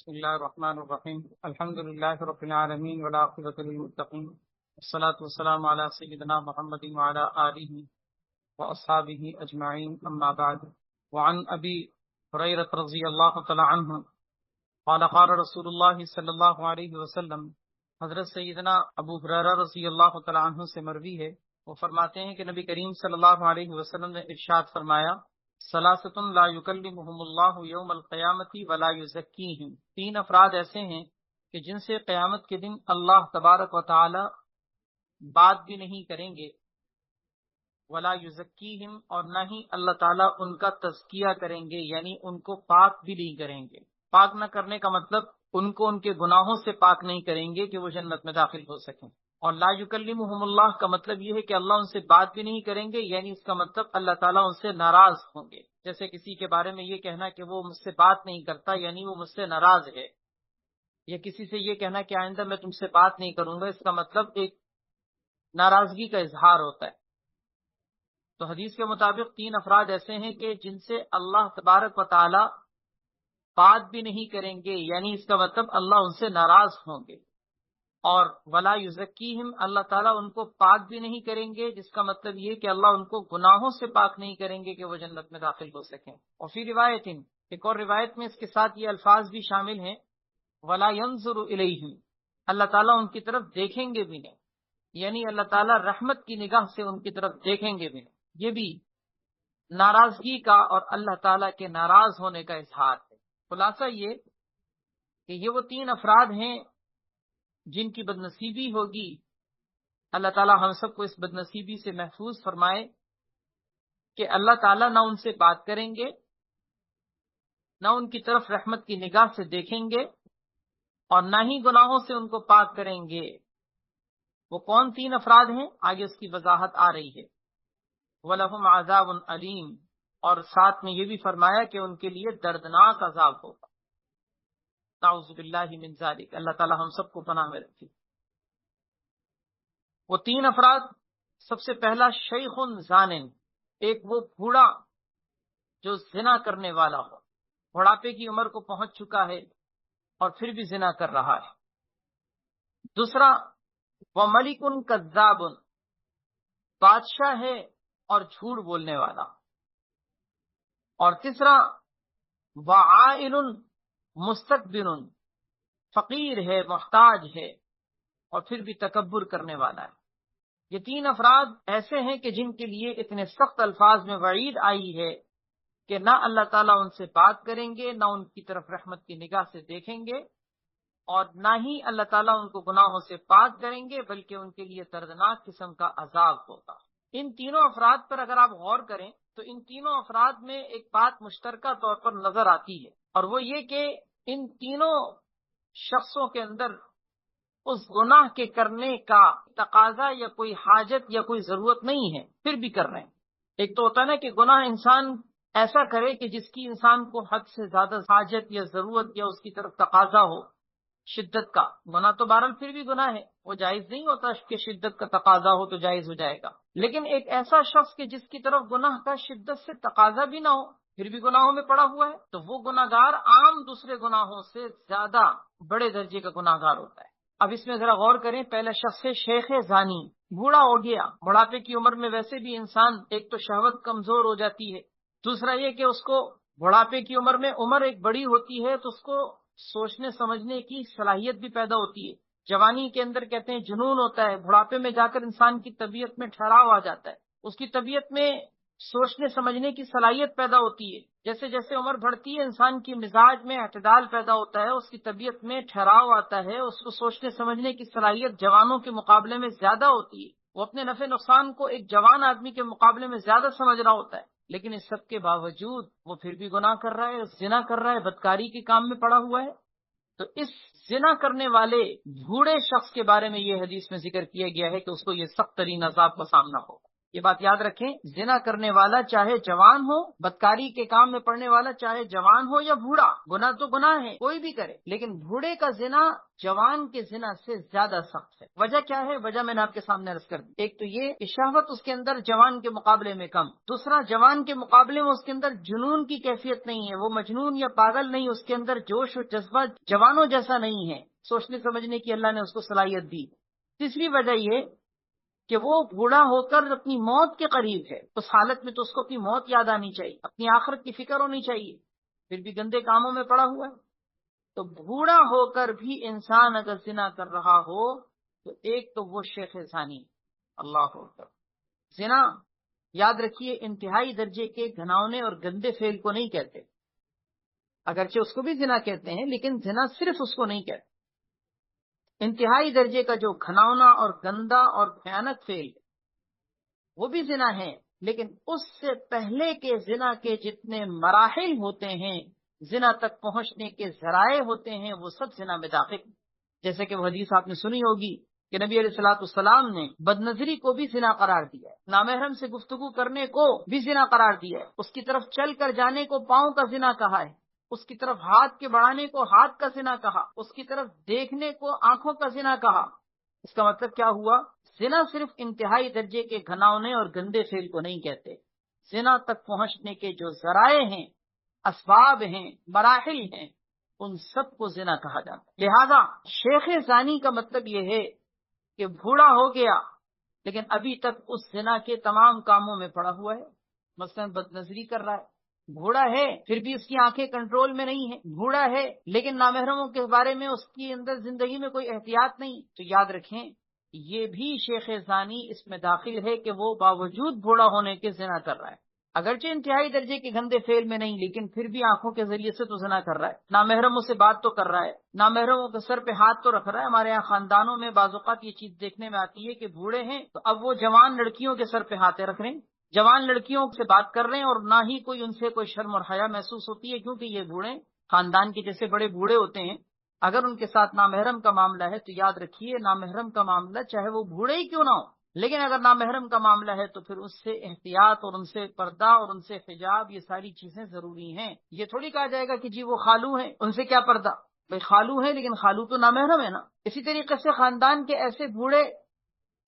بسم الله الرحمن الرحيم الحمد لله رب العالمين والعاقبة للمتقين والصلاة والسلام على سيدنا محمد وعلى آله وأصحابه أجمعين أما بعد وعن أبي هريرة رضي الله تعالى عنه قال قال رسول الله صلى الله عليه وسلم حضرت سیدنا ابو ہریرہ رضی اللہ تعالی عنہ سے مروی ہے، وہ فرماتے ہیں کہ نبی کریم صلی اللہ علیہ وسلم نے ارشاد فرمایا، ثلاثۃ لا یکلمہم اللہ یوم القیامۃ ولا یزکیہم، تین افراد ایسے ہیں کہ جن سے قیامت کے دن اللہ تبارک و تعالی بات بھی نہیں کریں گے، ولا یزکیہم، اور نہ ہی اللہ تعالیٰ ان کا تزکیہ کریں گے، یعنی ان کو پاک بھی نہیں کریں گے۔ پاک نہ کرنے کا مطلب ان کو ان کے گناہوں سے پاک نہیں کریں گے کہ وہ جنت میں داخل ہو سکیں، اور لا یکلمہم اللہ کا مطلب یہ ہے کہ اللہ ان سے بات بھی نہیں کریں گے، یعنی اس کا مطلب اللہ تعالیٰ ان سے ناراض ہوں گے۔ جیسے کسی کے بارے میں یہ کہنا کہ وہ مجھ سے بات نہیں کرتا، یعنی وہ مجھ سے ناراض ہے، یا کسی سے یہ کہنا کہ آئندہ میں تم سے بات نہیں کروں گا، اس کا مطلب ایک ناراضگی کا اظہار ہوتا ہے۔ تو حدیث کے مطابق تین افراد ایسے ہیں کہ جن سے اللہ تبارک و تعالی بات بھی نہیں کریں گے، یعنی اس کا مطلب اللہ ان سے ناراض ہوں گے، اور ولا یزکیہم، اللہ تعالیٰ ان کو پاک بھی نہیں کریں گے، جس کا مطلب یہ کہ اللہ ان کو گناہوں سے پاک نہیں کریں گے کہ وہ جنت میں داخل ہو سکیں۔ اور فی روایت، ایک اور روایت میں اس کے ساتھ یہ الفاظ بھی شامل ہیں، ولا ینظر الیہم، اللہ تعالیٰ ان کی طرف دیکھیں گے بھی نہیں، یعنی اللہ تعالیٰ رحمت کی نگاہ سے ان کی طرف دیکھیں گے بھی نہیں۔ یہ بھی ناراضگی کا اور اللہ تعالیٰ کے ناراض ہونے کا اظہار ہے۔ خلاصہ یہ کہ یہ وہ تین افراد ہیں جن کی بدنصیبی ہوگی، اللہ تعالیٰ ہم سب کو اس بدنصیبی سے محفوظ فرمائے کہ اللہ تعالیٰ نہ ان سے بات کریں گے، نہ ان کی طرف رحمت کی نگاہ سے دیکھیں گے، اور نہ ہی گناہوں سے ان کو پاک کریں گے۔ وہ کون تین افراد ہیں؟ آگے اس کی وضاحت آ رہی ہے۔ وَلَهُمْ عَذَابٌ عَلِيمٌ، اور ساتھ میں یہ بھی فرمایا کہ ان کے لیے دردناک عذاب ہوگا۔ نعوذ باللہ من ذالک، اللہ تعالی ہم سب کو پناہ میں رکھے۔ وہ تین افراد، سب سے پہلا شیخ زانن، ایک وہ بوڑھا جو زنا کرنے والا ہو، بڑھاپے کی عمر کو پہنچ چکا ہے اور پھر بھی زنا کر رہا ہے۔ دوسرا وَمَلِكٌ كَذَّابٌ، بادشاہ ہے اور جھوٹ بولنے والا۔ اور تیسرا وَعَائِلٌ مُسْتَكْبِرٌ، فقیر ہے، محتاج ہے، اور پھر بھی تکبر کرنے والا ہے۔ یہ تین افراد ایسے ہیں کہ جن کے لیے اتنے سخت الفاظ میں وعید آئی ہے کہ نہ اللہ تعالیٰ ان سے بات کریں گے، نہ ان کی طرف رحمت کی نگاہ سے دیکھیں گے، اور نہ ہی اللہ تعالیٰ ان کو گناہوں سے پاک کریں گے، بلکہ ان کے لیے دردناک قسم کا عذاب ہوگا۔ ان تینوں افراد پر اگر آپ غور کریں تو ان تینوں افراد میں ایک بات مشترکہ طور پر نظر آتی ہے، اور وہ یہ کہ ان تینوں شخصوں کے اندر اس گناہ کے کرنے کا تقاضا یا کوئی حاجت یا کوئی ضرورت نہیں ہے، پھر بھی کر رہے ہیں۔ ایک تو ہوتا ہے نا کہ گناہ انسان ایسا کرے کہ جس کی انسان کو حد سے زیادہ حاجت یا ضرورت یا اس کی طرف تقاضا ہو، شدت کا گناہ تو بہرحال پھر بھی گناہ ہے، وہ جائز نہیں ہوتا کہ شدت کا تقاضا ہو تو جائز ہو جائے گا۔ لیکن ایک ایسا شخص کہ جس کی طرف گناہ کا شدت سے تقاضا بھی نہ ہو، پھر بھی گناہوں میں پڑا ہوا ہے، تو وہ گناہ گار عام دوسرے گناہوں سے زیادہ بڑے درجے کا گناہ گار ہوتا ہے۔ اب اس میں ذرا غور کریں، پہلا شخص ہے شیخ زانی، بوڑھا ہو گیا، بڑھاپے کی عمر میں ویسے بھی انسان ایک تو شہوت کمزور ہو جاتی ہے، دوسرا یہ کہ اس کو بڑھاپے کی عمر میں عمر ایک بڑی ہوتی ہے تو اس کو سوچنے سمجھنے کی صلاحیت بھی پیدا ہوتی ہے۔ جوانی کے اندر کہتے ہیں جنون ہوتا ہے، بڑھاپے میں جا کر انسان کی طبیعت میں ٹھہراؤ آ جاتا ہے، اس کی طبیعت میں سوچنے سمجھنے کی صلاحیت پیدا ہوتی ہے۔ جیسے جیسے عمر بڑھتی ہے انسان کی مزاج میں اعتدال پیدا ہوتا ہے، اس کی طبیعت میں ٹھہراؤ آتا ہے، اس کو سوچنے سمجھنے کی صلاحیت جوانوں کے مقابلے میں زیادہ ہوتی ہے، وہ اپنے نفع نقصان کو ایک جوان آدمی کے مقابلے میں زیادہ سمجھ رہا ہوتا ہے۔ لیکن اس سب کے باوجود وہ پھر بھی گناہ کر رہا ہے، زنا کر رہا ہے، بدکاری کے کام میں پڑا ہوا ہے۔ تو اس زنا کرنے والے بوڑھے شخص کے بارے میں یہ حدیث میں ذکر کیا گیا ہے کہ اس کو یہ سخت ترین عذاب کا سامنا ہوگا۔ یہ بات یاد رکھیں، زنا کرنے والا چاہے جوان ہو، بدکاری کے کام میں پڑنے والا چاہے جوان ہو یا بوڑھا، گناہ تو گناہ ہے، کوئی بھی کرے، لیکن بوڑھے کا زنا جوان کے زنا سے زیادہ سخت ہے۔ وجہ کیا ہے؟ وجہ میں نے آپ کے سامنے عرض کر دی۔ ایک تو یہ کہ شہوت اس کے اندر جوان کے مقابلے میں کم، دوسرا جوان کے مقابلے میں اس کے اندر جنون کی کیفیت نہیں ہے، وہ مجنون یا پاگل نہیں، اس کے اندر جوش و جذبہ جوانوں جیسا نہیں ہے، سوچنے سمجھنے کی اللہ نے اس کو صلاحیت دی۔ تیسری وجہ یہ کہ وہ بوڑھا ہو کر اپنی موت کے قریب ہے، اس حالت میں تو اس کو اپنی موت یاد آنی چاہیے، اپنی آخرت کی فکر ہونی چاہیے، پھر بھی گندے کاموں میں پڑا ہوا ہے۔ تو بوڑھا ہو کر بھی انسان اگر زنا کر رہا ہو تو ایک تو وہ شیخ زانی، اللہ اکبر۔ زنا یاد رکھیے انتہائی درجے کے گھناؤنے اور گندے فعل کو نہیں کہتے، اگرچہ اس کو بھی زنا کہتے ہیں، لیکن زنا صرف اس کو نہیں کہتے۔ انتہائی درجے کا جو گھناؤنا اور گندا اور بھیانک فعل وہ بھی زنا ہے، لیکن اس سے پہلے کے زنا کے جتنے مراحل ہوتے ہیں، زنا تک پہنچنے کے ذرائع ہوتے ہیں، وہ سب زنا میں داخل۔ جیسے کہ وہ حدیث آپ نے سنی ہوگی کہ نبی علیہ الصلوۃ والسلام نے بدنظری کو بھی زنا قرار دیا ہے، نامحرم سے گفتگو کرنے کو بھی زنا قرار دیا ہے، اس کی طرف چل کر جانے کو پاؤں کا زنا کہا ہے، اس کی طرف ہاتھ کے بڑھانے کو ہاتھ کا زنا کہا، اس کی طرف دیکھنے کو آنکھوں کا زنا کہا۔ اس کا مطلب کیا ہوا؟ زنا صرف انتہائی درجے کے گھناؤنے اور گندے فعل کو نہیں کہتے، زنا تک پہنچنے کے جو ذرائع ہیں، اسباب ہیں، مراحل ہیں، ان سب کو زنا کہا جاتا ہے۔ لہذا شیخ زانی کا مطلب یہ ہے کہ بوڑھا ہو گیا لیکن ابھی تک اس زنا کے تمام کاموں میں پڑا ہوا ہے، مثلا بد نظری کر رہا ہے، بوڑھا ہے پھر بھی اس کی آنکھیں کنٹرول میں نہیں ہیں، بوڑھا ہے لیکن نامحرموں کے بارے میں اس کی اندر زندگی میں کوئی احتیاط نہیں، تو یاد رکھیں یہ بھی شیخ زانی اس میں داخل ہے کہ وہ باوجود بوڑھا ہونے کے زنا کر رہا ہے، اگرچہ انتہائی درجے کے گندے فعل میں نہیں، لیکن پھر بھی آنکھوں کے ذریعے سے تو زنا کر رہا ہے، نامحرموں سے بات تو کر رہا ہے، نامحرموں کے سر پہ ہاتھ تو رکھ رہا ہے۔ ہمارے یہاں خاندانوں میں بعض اوقات یہ چیز دیکھنے میں آتی ہے کہ بوڑھے ہیں تو اب وہ جوان لڑکیوں کے سر پہ ہاتھ رکھ رہے ہیں، جوان لڑکیوں سے بات کر رہے ہیں، اور نہ ہی کوئی ان سے کوئی شرم اور حیا محسوس ہوتی ہے، کیونکہ یہ بوڑھے خاندان کے جیسے بڑے بوڑھے ہوتے ہیں، اگر ان کے ساتھ نامحرم کا معاملہ ہے تو یاد رکھیے نامحرم کا معاملہ چاہے وہ بوڑھے ہی کیوں نہ ہو، لیکن اگر نامحرم کا معاملہ ہے تو پھر اس سے احتیاط اور ان سے پردہ اور ان سے حجاب، یہ ساری چیزیں ضروری ہیں۔ یہ تھوڑی کہا جائے گا کہ جی وہ خالو ہیں ان سے کیا پردہ، بھائی خالو ہیں لیکن خالو تو نامحرم ہے نا۔ اسی طریقے سے خاندان کے ایسے بوڑھے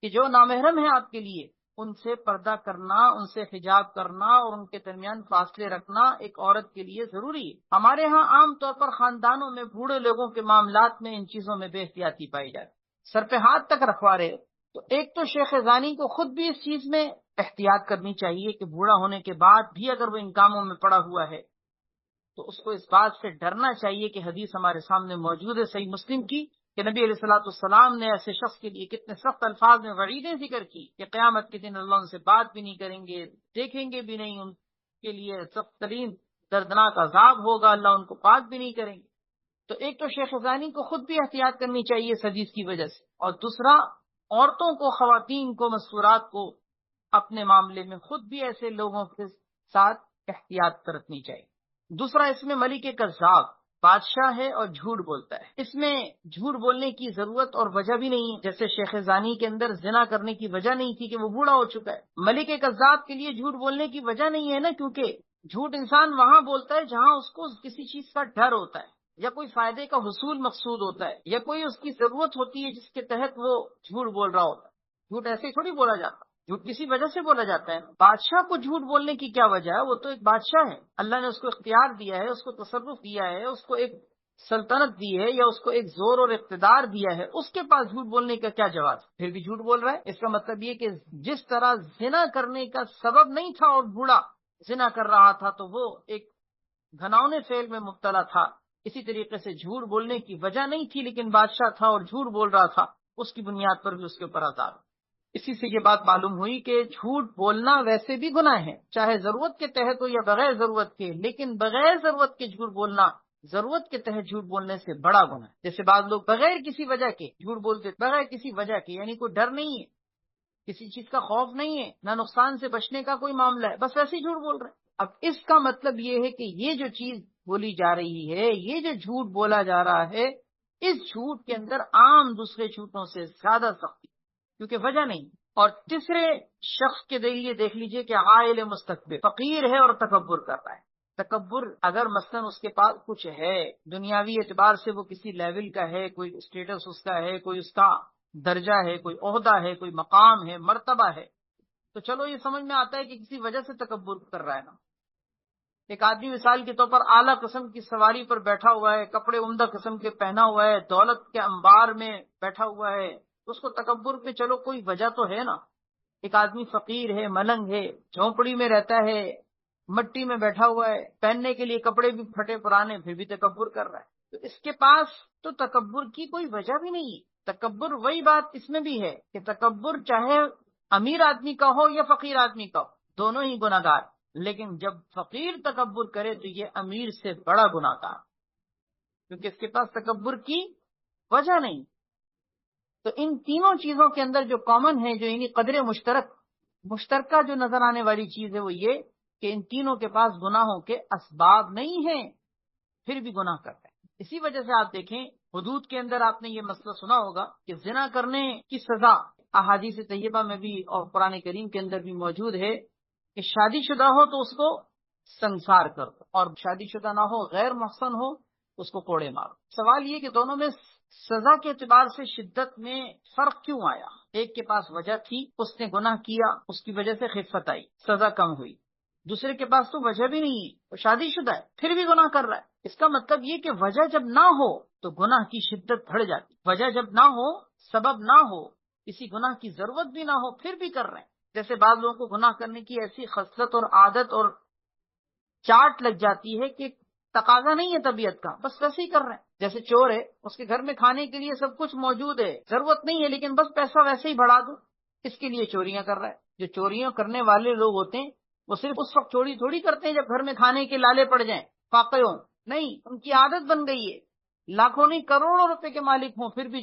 کہ جو نامحرم ہیں آپ کے لیے، ان سے پردہ کرنا، ان سے حجاب کرنا اور ان کے درمیان فاصلے رکھنا ایک عورت کے لیے ضروری ہے۔ ہمارے ہاں عام طور پر خاندانوں میں بوڑھے لوگوں کے معاملات میں ان چیزوں میں بے احتیاطی پائی جاتی، سر پہ ہاتھ تک رکھوا رہے۔ تو ایک تو شیخ زانی کو خود بھی اس چیز میں احتیاط کرنی چاہیے کہ بوڑھا ہونے کے بعد بھی اگر وہ ان کاموں میں پڑا ہوا ہے تو اس کو اس بات سے ڈرنا چاہیے کہ حدیث ہمارے سامنے موجود ہے صحیح مسلم کی کہ نبی علیہ الصلوۃ والسلام نے ایسے شخص کے لیے کتنے سخت الفاظ میں وعیدیں ذکر کی کہ قیامت کے دن اللہ ان سے بات بھی نہیں کریں گے، دیکھیں گے بھی نہیں، ان کے لیے سخت ترین دردناک عذاب ہوگا، اللہ ان کو پاک بھی نہیں کریں گے۔ تو ایک تو شیخ زانی کو خود بھی احتیاط کرنی چاہیے اس حدیث کی وجہ سے، اور دوسرا عورتوں کو، خواتین کو، مستورات کو اپنے معاملے میں خود بھی ایسے لوگوں کے ساتھ احتیاط برتنی چاہیے۔ دوسرا اس میں ملک کذاب بادشاہ ہے اور جھوٹ بولتا ہے، اس میں جھوٹ بولنے کی ضرورت اور وجہ بھی نہیں ہے، جیسے شیخ زانی کے اندر زنا کرنے کی وجہ نہیں تھی کہ وہ بوڑھا ہو چکا ہے، ملک کذاب کے لیے جھوٹ بولنے کی وجہ نہیں ہے نا، کیونکہ جھوٹ انسان وہاں بولتا ہے جہاں اس کو کسی چیز کا ڈر ہوتا ہے یا کوئی فائدے کا حصول مقصود ہوتا ہے یا کوئی اس کی ضرورت ہوتی ہے جس کے تحت وہ جھوٹ بول رہا ہوتا ہے۔ جھوٹ ایسے ہی تھوڑی بولا جاتا، جھوٹ کسی وجہ سے بولا جاتا ہے۔ بادشاہ کو جھوٹ بولنے کی کیا وجہ ہے؟ وہ تو ایک بادشاہ ہے، اللہ نے اس کو اختیار دیا ہے، اس کو تصرف دیا ہے، اس کو ایک سلطنت دی ہے یا اس کو ایک زور اور اقتدار دیا ہے، اس کے پاس جھوٹ بولنے کا کیا جواز؟ پھر بھی جھوٹ بول رہا ہے۔ اس کا مطلب یہ کہ جس طرح زنا کرنے کا سبب نہیں تھا اور بوڑھا زنا کر رہا تھا تو وہ ایک گھناؤنے فعل میں مبتلا تھا، اسی طریقے سے جھوٹ بولنے کی وجہ نہیں تھی لیکن بادشاہ تھا اور جھوٹ بول رہا تھا، اس کی بنیاد پر بھی اس کے اوپر عذاب۔ اسی سے یہ بات معلوم ہوئی کہ جھوٹ بولنا ویسے بھی گناہ ہے، چاہے ضرورت کے تحت ہو یا بغیر ضرورت کے، لیکن بغیر ضرورت کے جھوٹ بولنا ضرورت کے تحت جھوٹ بولنے سے بڑا گناہ ہے۔ جیسے بعض لوگ بغیر کسی وجہ کے جھوٹ بولتے، بغیر کسی وجہ کے، یعنی کوئی ڈر نہیں ہے، کسی چیز کا خوف نہیں ہے، نہ نقصان سے بچنے کا کوئی معاملہ ہے، بس ویسے ہی جھوٹ بول رہے ہیں۔ اب اس کا مطلب یہ ہے کہ یہ جو چیز بولی جا رہی ہے، یہ جو جھوٹ بولا جا رہا ہے، اس جھوٹ کے اندر عام دوسرے جھوٹوں سے زیادہ سختی، کیونکہ وجہ نہیں، اور تیسرے شخص کے لیے دیکھ لیجئے کہ عائل مستکبر، فقیر ہے اور تکبر کر رہا ہے۔ تکبر اگر مثلا اس کے پاس کچھ ہے، دنیاوی اعتبار سے وہ کسی لیول کا ہے، کوئی اسٹیٹس اس کا ہے، کوئی اس کا درجہ ہے، کوئی عہدہ ہے، کوئی مقام ہے، مرتبہ ہے، تو چلو یہ سمجھ میں آتا ہے کہ کسی وجہ سے تکبر کر رہا ہے نا۔ ایک آدمی مثال کے طور پر اعلیٰ قسم کی سواری پر بیٹھا ہوا ہے، کپڑے عمدہ قسم کے پہنا ہوا ہے، دولت کے انبار میں بیٹھا ہوا ہے، اس کو تکبر پہ چلو کوئی وجہ تو ہے نا۔ ایک آدمی فقیر ہے، ملنگ ہے، جھونپڑی میں رہتا ہے، مٹی میں بیٹھا ہوا ہے، پہننے کے لیے کپڑے بھی پھٹے پرانے، پھر بھی تکبر کر رہا ہے، تو اس کے پاس تو تکبر کی کوئی وجہ بھی نہیں ہے۔ تکبر وہی بات اس میں بھی ہے کہ تکبر چاہے امیر آدمی کا ہو یا فقیر آدمی کا ہو، دونوں ہی گناہ گار، لیکن جب فقیر تکبر کرے تو یہ امیر سے بڑا گناہ گار، کیونکہ اس کے پاس تکبر کی وجہ نہیں۔ تو ان تینوں چیزوں کے اندر جو کامن ہے، جو یعنی قدر مشترکہ جو نظر آنے والی چیز ہے، وہ یہ کہ ان تینوں کے پاس گناہوں کے اسباب نہیں ہیں، پھر بھی گناہ کرتے ہیں۔ اسی وجہ سے آپ دیکھیں حدود کے اندر آپ نے یہ مسئلہ سنا ہوگا کہ زنا کرنے کی سزا احادیث طیبہ میں بھی اور قرآن کریم کے اندر بھی موجود ہے کہ شادی شدہ ہو تو اس کو سنسار کر دو، اور شادی شدہ نہ ہو، غیر محصن ہو، اس کو کوڑے مارو۔ سوال یہ کہ دونوں میں سزا کے اعتبار سے شدت میں فرق کیوں آیا؟ ایک کے پاس وجہ تھی، اس نے گناہ کیا، اس کی وجہ سے خفت آئی، سزا کم ہوئی۔ دوسرے کے پاس تو وجہ بھی نہیں ہے، وہ شادی شدہ ہے، پھر بھی گناہ کر رہا ہے۔ اس کا مطلب یہ کہ وجہ جب نہ ہو تو گناہ کی شدت بڑھ جاتی، وجہ جب نہ ہو، سبب نہ ہو، کسی گناہ کی ضرورت بھی نہ ہو، پھر بھی کر رہے ہیں۔ جیسے بعض لوگوں کو گناہ کرنے کی ایسی خصلت اور عادت اور چاٹ لگ جاتی ہے کہ تقاضا نہیں ہے طبیعت کا، بس ویسے ہی کر رہے ہیں۔ جیسے چور ہے، اس کے گھر میں کھانے کے لیے سب کچھ موجود ہے، ضرورت نہیں ہے، لیکن بس پیسہ ویسے ہی بڑھا دو، اس کے لیے چوریاں کر رہا ہے۔ جو چوریاں کرنے والے لوگ ہوتے ہیں وہ صرف اس وقت چوری تھوڑی کرتے ہیں جب گھر میں کھانے کے لالے پڑ جائیں، فاقے ہوں، نہیں، ان کی عادت بن گئی ہے، لاکھوں نہیں کروڑوں روپے کے مالک ہوں پھر بھی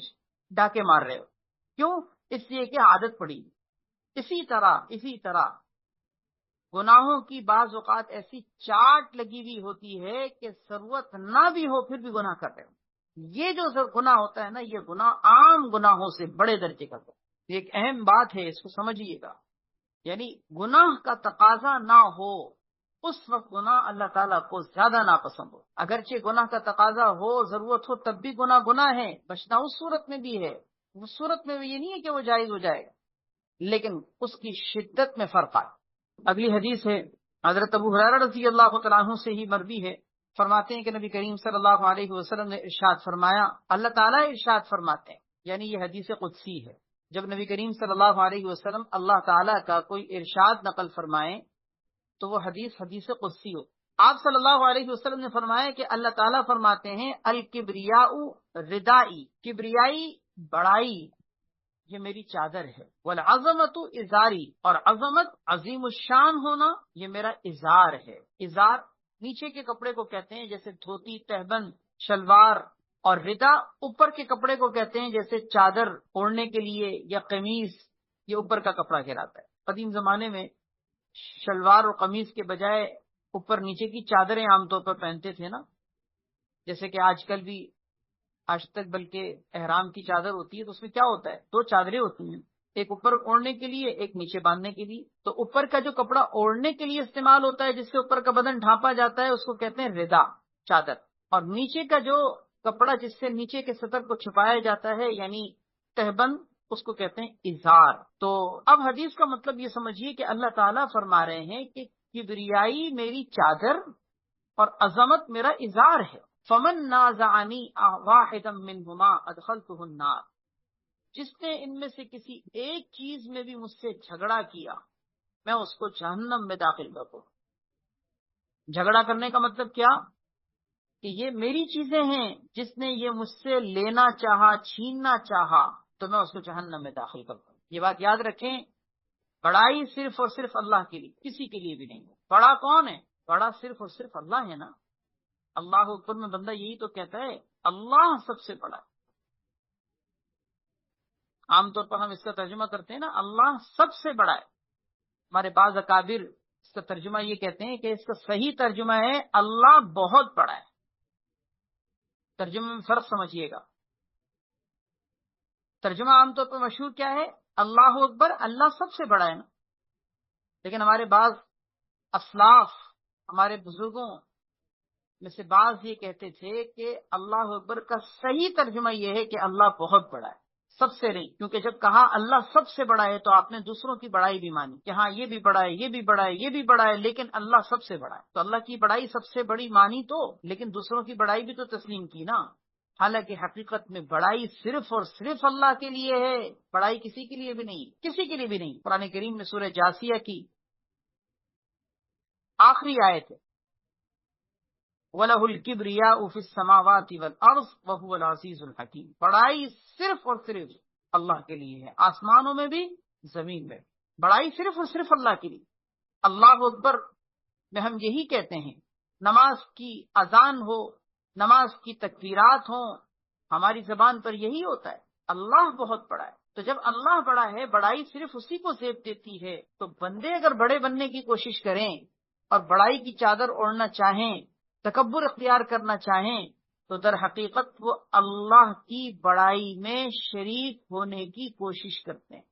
ڈاکے مار رہے ہو، کیوں؟ اس لیے کہ عادت پڑی۔ اسی طرح گناہوں کی بعض اوقات ایسی چاٹ لگی ہوئی ہوتی ہے کہ ضرورت نہ بھی ہو پھر بھی گناہ کر رہے ہو۔ یہ جو گناہ ہوتا ہے نا، یہ گناہ عام گناہوں سے بڑے درجے کا ہوتا ہے۔ یہ ایک اہم بات ہے، اس کو سمجھیے گا۔ یعنی گناہ کا تقاضا نہ ہو اس وقت گناہ اللہ تعالیٰ کو زیادہ ناپسند ہو۔ اگرچہ گناہ کا تقاضا ہو، ضرورت ہو، تب بھی گناہ ہے، بچنا اس صورت میں بھی ہے، اس صورت میں بھی یہ نہیں ہے کہ وہ جائز ہو جائے گا، لیکن اس کی شدت میں فرق آئے۔ اگلی حدیث ہے حضرت ابو ہریرہ رضی اللہ تعالیٰ عنہ سے ہی مروی ہے، فرماتے ہیں کہ نبی کریم صلی اللہ علیہ وسلم نے ارشاد فرمایا، اللہ تعالیٰ ارشاد فرماتے ہیں، یعنی یہ حدیث قدسی ہے۔ جب نبی کریم صلی اللہ علیہ وسلم اللہ تعالیٰ کا کوئی ارشاد نقل فرمائیں تو وہ حدیث قدسی ہو۔ آپ صلی اللہ علیہ وسلم نے فرمایا کہ اللہ تعالیٰ فرماتے ہیں، الکبریاء ردائی، کبریائی بڑائی یہ میری چادر ہے، والعظمت ازاری، اور عظمت عظیم الشان ہونا یہ میرا ازار ہے۔ ازار نیچے کے کپڑے کو کہتے ہیں، جیسے دھوتی، تہبند، شلوار، اور ردا اوپر کے کپڑے کو کہتے ہیں، جیسے چادر اوڑھنے کے لیے یا قمیض، یہ اوپر کا کپڑا کہلاتا ہے۔ قدیم زمانے میں شلوار اور قمیض کے بجائے اوپر نیچے کی چادریں عام طور پر پہنتے تھے نا، جیسے کہ آج کل بھی، آج تک بلکہ احرام کی چادر ہوتی ہے تو اس میں کیا ہوتا ہے، دو چادریں ہوتی ہیں، ایک اوپر اوڑھنے کے لیے، ایک نیچے باندھنے کے لیے۔ تو اوپر کا جو کپڑا اوڑھنے کے لیے استعمال ہوتا ہے، جس سے اوپر کا بدن ڈھانپا جاتا ہے، اس کو کہتے ہیں ردا، چادر، اور نیچے کا جو کپڑا جس سے نیچے کے سطر کو چھپایا جاتا ہے، یعنی تہبند، اس کو کہتے ہیں ازار۔ تو اب حدیث کا مطلب یہ سمجھیے کہ اللہ تعالیٰ فرما رہے ہیں کہ کبریائی میری چادر اور عظمت میرا ازار ہے۔ فمن نازعنی واحدا منہما ادخلتہ النار، جس نے ان میں سے کسی ایک چیز میں بھی مجھ سے جھگڑا کیا میں اس کو جہنم میں داخل کر دوں۔ جھگڑا کرنے کا مطلب کیا کہ یہ میری چیزیں ہیں، جس نے یہ مجھ سے لینا چاہا، چھیننا چاہا، تو میں اس کو جہنم میں داخل کر دوں۔ یہ بات یاد رکھیں، بڑائی صرف اور صرف اللہ کے لیے، کسی کے لیے بھی نہیں۔ بڑا کون ہے؟ بڑا صرف اور صرف اللہ ہے نا۔ اللہ اکبر میں بندہ یہی تو کہتا ہے اللہ سب سے بڑا ہے۔ عام طور پر ہم اس کا ترجمہ کرتے ہیں نا، اللہ سب سے بڑا ہے۔ ہمارے بعض اکابر اس کا ترجمہ یہ کہتے ہیں کہ اس کا صحیح ترجمہ ہے اللہ بہت بڑا ہے۔ ترجمے میں فرق سمجھیے گا۔ ترجمہ عام طور پر مشہور کیا ہے؟ اللہ اکبر، اللہ سب سے بڑا ہے نا، لیکن ہمارے بعض اسلاف، ہمارے بزرگوں میں سے بعض یہ کہتے تھے کہ اللہ اکبر کا صحیح ترجمہ یہ ہے کہ اللہ بہت بڑا ہے، سب سے نہیں، کیونکہ جب کہا اللہ سب سے بڑا ہے تو آپ نے دوسروں کی بڑائی بھی مانی کہ ہاں یہ بھی بڑا ہے، یہ بھی بڑا ہے، یہ بھی بڑا ہے، لیکن اللہ سب سے بڑا ہے، تو اللہ کی بڑائی سب سے بڑی مانی تو، لیکن دوسروں کی بڑائی بھی تو تسلیم کی نا۔ حالانکہ حقیقت میں بڑائی صرف اور صرف اللہ کے لیے ہے، بڑائی کسی کے لیے بھی نہیں، کسی کے لیے بھی نہیں۔ قرآن کریم میں سورہ جاسیہ کی آخری آیت ہے، وَلَهُ الْكِبْرِيَاءُ فِي السَّمَاوَاتِ وَالْأَرْضِ وَهُوَ الْعَزِيزُ الْحَكِيمُ، بڑائی صرف اور صرف اللہ کے لیے ہے، آسمانوں میں بھی زمین میں، بڑائی صرف اور صرف اللہ کے لیے۔ اللہ اکبر میں ہم یہی کہتے ہیں، نماز کی اذان ہو، نماز کی تکبیرات ہوں، ہماری زبان پر یہی ہوتا ہے، اللہ بہت بڑا ہے۔ تو جب اللہ بڑا ہے، بڑائی صرف اسی کو زیب دیتی ہے، تو بندے اگر بڑے بننے کی کوشش کریں اور بڑائی کی چادر اوڑھنا چاہیں، تکبر اختیار کرنا چاہیں، تو در حقیقت وہ اللہ کی بڑائی میں شریک ہونے کی کوشش کرتے ہیں،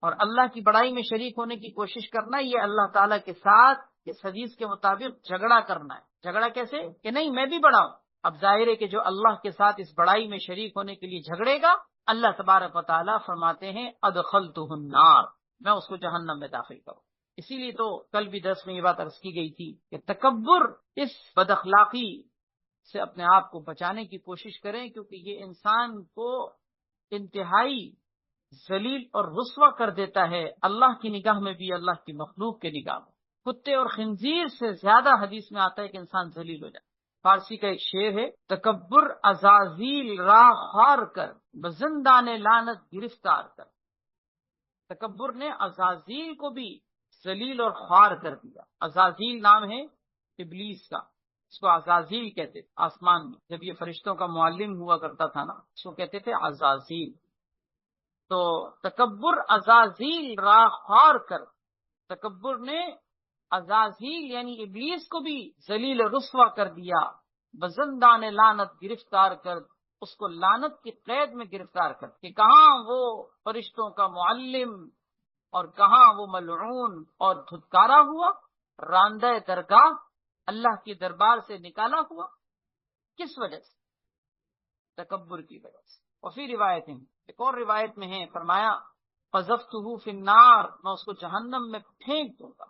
اور اللہ کی بڑائی میں شریک ہونے کی کوشش کرنا یہ اللہ تعالیٰ کے ساتھ اس حدیث کے مطابق جھگڑا کرنا ہے۔ جھگڑا کیسے؟ کہ نہیں میں بھی بڑا ہوں۔ اب ظاہر ہے کہ جو اللہ کے ساتھ اس بڑائی میں شریک ہونے کے لیے جھگڑے گا، اللہ تبارک و تعالیٰ فرماتے ہیں ادخلتہ النار، میں اس کو جہنم میں داخل کروں۔ اسی لیے تو کل بھی درس میں یہ بات عرض کی گئی تھی کہ تکبر، اس بد اخلاقی سے اپنے آپ کو بچانے کی کوشش کریں، کیونکہ یہ انسان کو انتہائی ذلیل اور رسوا کر دیتا ہے، اللہ کی نگاہ میں بھی، اللہ کی مخلوق کے نگاہ میں۔ کتے اور خنزیر سے زیادہ حدیث میں آتا ہے کہ انسان ذلیل ہو جائے۔ فارسی کا ایک شعر ہے، تکبر عزازیل را خوار کر، بزندان لعنت گرفتار کر۔ تکبر نے عزازیل کو بھی ذلیل اور خوار کر دیا۔ عزازیل نام ہے ابلیس کا، اس کو عزازیل کہتے تھے۔ آسمان میں جب یہ فرشتوں کا معلم ہوا کرتا تھا نا، اس کو کہتے تھے عزازیل۔ تو تکبر عزازیل را خوار کر، تکبر نے عزازیل یعنی ابلیس کو بھی ذلیل و رسوا کر دیا، بزندان لعنت گرفتار کر، اس کو لعنت کی قید میں گرفتار کر کہ کہاں وہ فرشتوں کا معلم اور کہاں وہ ملعون اور دھتکارا ہوا، راندہ درگاہ، اللہ کے دربار سے نکالا ہوا۔ کس وجہ سے؟ تکبر کی وجہ سے۔ اور پھر روایتیں، ایک اور روایت میں ہے، فرمایا قذفتہ فی النار، میں اس کو جہنم میں پھینک دوں گا۔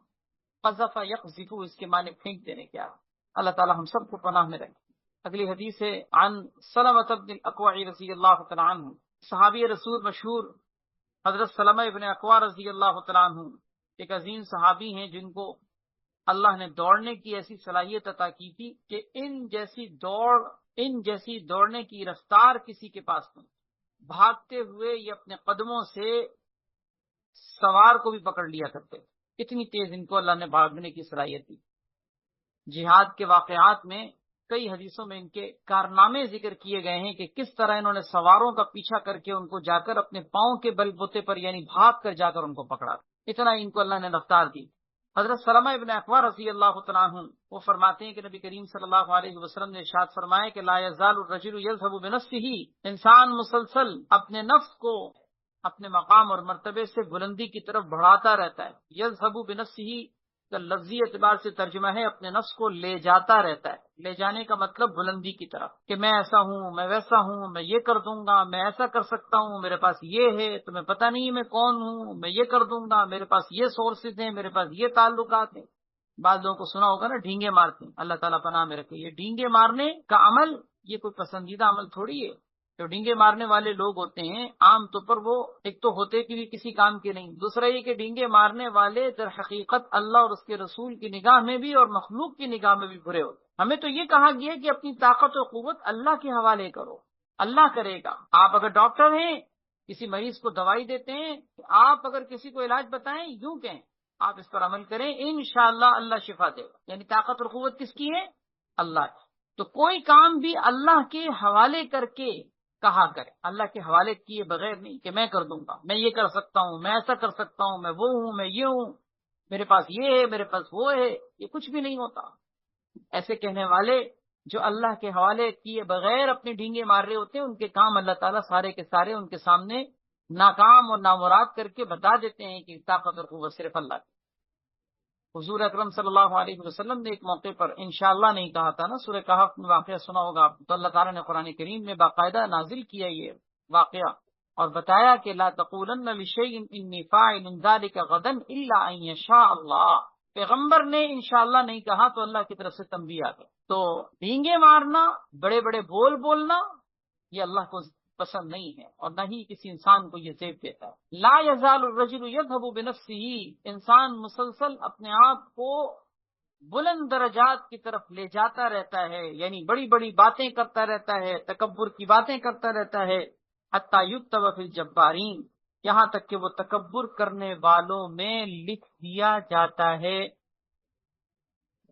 قذف یقذف، اس کے معنی پھینک دینے کیا؟ اللہ تعالی ہم سب کو پناہ میں رکھے۔ اگلی حدیث ہے عن سلمۃ بن الاکوع رضی اللہ تعالی عنہ، صحابی رسول مشہور حضرت سلمہ ابن اکوع رضی اللہ تعالیٰ عنہ ایک عظیم صحابی ہیں جن کو اللہ نے دوڑنے کی ایسی صلاحیت عطا کی تھی کہ ان جیسی دوڑنے کی رفتار کسی کے پاس نہیں۔ بھاگتے ہوئے یہ اپنے قدموں سے سوار کو بھی پکڑ لیا کرتے، اتنی تیز ان کو اللہ نے بھاگنے کی صلاحیت دی۔ جہاد کے واقعات میں کئی حدیثوں میں ان کے کارنامے ذکر کیے گئے ہیں کہ کس طرح انہوں نے سواروں کا پیچھا کر کے ان کو جا کر اپنے پاؤں کے بل بوتے پر یعنی بھاگ کر جا کر ان کو پکڑا، اتنا ان کو اللہ نے رفتار دی۔ حضرت سلمہ ابن اکوع رضی اللہ تعالیٰ عنہ وہ فرماتے ہیں کہ نبی کریم صلی اللہ علیہ وسلم نے ارشاد فرمایا کہ لا یزال الرجل یذهب بنفسه، انسان مسلسل اپنے نفس کو اپنے مقام اور مرتبے سے بلندی کی طرف بڑھاتا رہتا ہے۔ یذهب بنفسه کا لفظی اعتبار سے ترجمہ ہے اپنے نفس کو لے جاتا رہتا ہے۔ لے جانے کا مطلب بلندی کی طرف، کہ میں ایسا ہوں، میں ویسا ہوں، میں یہ کر دوں گا، میں ایسا کر سکتا ہوں، میرے پاس یہ ہے، تمہیں پتہ نہیں میں کون ہوں، میں یہ کر دوں گا، میرے پاس یہ سورسز ہیں، میرے پاس یہ تعلقات ہیں۔ بعض لوگوں کو سنا ہوگا نا ڈھینگے مارتے ہیں، اللہ تعالیٰ پناہ میں رکھے۔ یہ ڈھینگے مارنے کا عمل یہ کوئی پسندیدہ عمل تھوڑی ہے۔ جو ڈھینگے مارنے والے لوگ ہوتے ہیں عام طور پر وہ ایک تو ہوتے کہ بھی کسی کام کے نہیں، دوسرا یہ کہ ڈھینگے مارنے والے در حقیقت اللہ اور اس کے رسول کی نگاہ میں بھی اور مخلوق کی نگاہ میں بھی برے ہوتے۔ ہمیں تو یہ کہا گیا کہ اپنی طاقت و قوت اللہ کے حوالے کرو، اللہ کرے گا۔ آپ اگر ڈاکٹر ہیں، کسی مریض کو دوائی دیتے ہیں، آپ اگر کسی کو علاج بتائیں، یوں کہیں آپ اس پر عمل کریں، انشاءاللہ اللہ شفا دے گا۔ یعنی طاقت اور قوت کس کی ہے؟ اللہ کی۔ تو کوئی کام بھی اللہ کے حوالے کر کے کہا کرے، اللہ کے حوالے کیے بغیر نہیں کہ میں کر دوں گا، میں یہ کر سکتا ہوں، میں ایسا کر سکتا ہوں، میں وہ ہوں، میں یہ ہوں، میرے پاس یہ ہے، میرے پاس وہ ہے، یہ کچھ بھی نہیں ہوتا۔ ایسے کہنے والے جو اللہ کے حوالے کیے بغیر اپنے ڈھینگے مار رہے ہوتے ہیں، ان کے کام اللہ تعالیٰ سارے کے سارے ان کے سامنے ناکام اور نامراد کر کے بتا دیتے ہیں کہ طاقت اور قوت صرف اللہ کی۔ حضور اکرم صلی اللہ علیہ وسلم نے ایک موقع پر انشاءاللہ نہیں کہا تھا نا، سورہ کہف میں واقعہ سنا ہوگا آپ، تو اللہ تعالیٰ نے قرآن کریم میں باقاعدہ نازل کیا یہ واقعہ اور بتایا کہ لا تقولن لشیء انی فاعل ذلک غدا الا ان یشاء اللہ۔ پیغمبر نے انشاءاللہ نہیں کہا تو اللہ کی طرف سے تنبیہ آ گئی۔ تو ڈینگے مارنا، بڑے بڑے بول بولنا، یہ اللہ کو پسند نہیں ہے اور نہ ہی کسی انسان کو یہ زیب دیتا ہے۔ لا یزال الرجل یذهب بنفسه، انسان مسلسل اپنے آپ کو بلند درجات کی طرف لے جاتا رہتا ہے، یعنی بڑی بڑی باتیں کرتا رہتا ہے، تکبر کی باتیں کرتا رہتا ہے، حتی یکتب فی الجبارین، یہاں تک کہ وہ تکبر کرنے والوں میں لکھ دیا جاتا ہے۔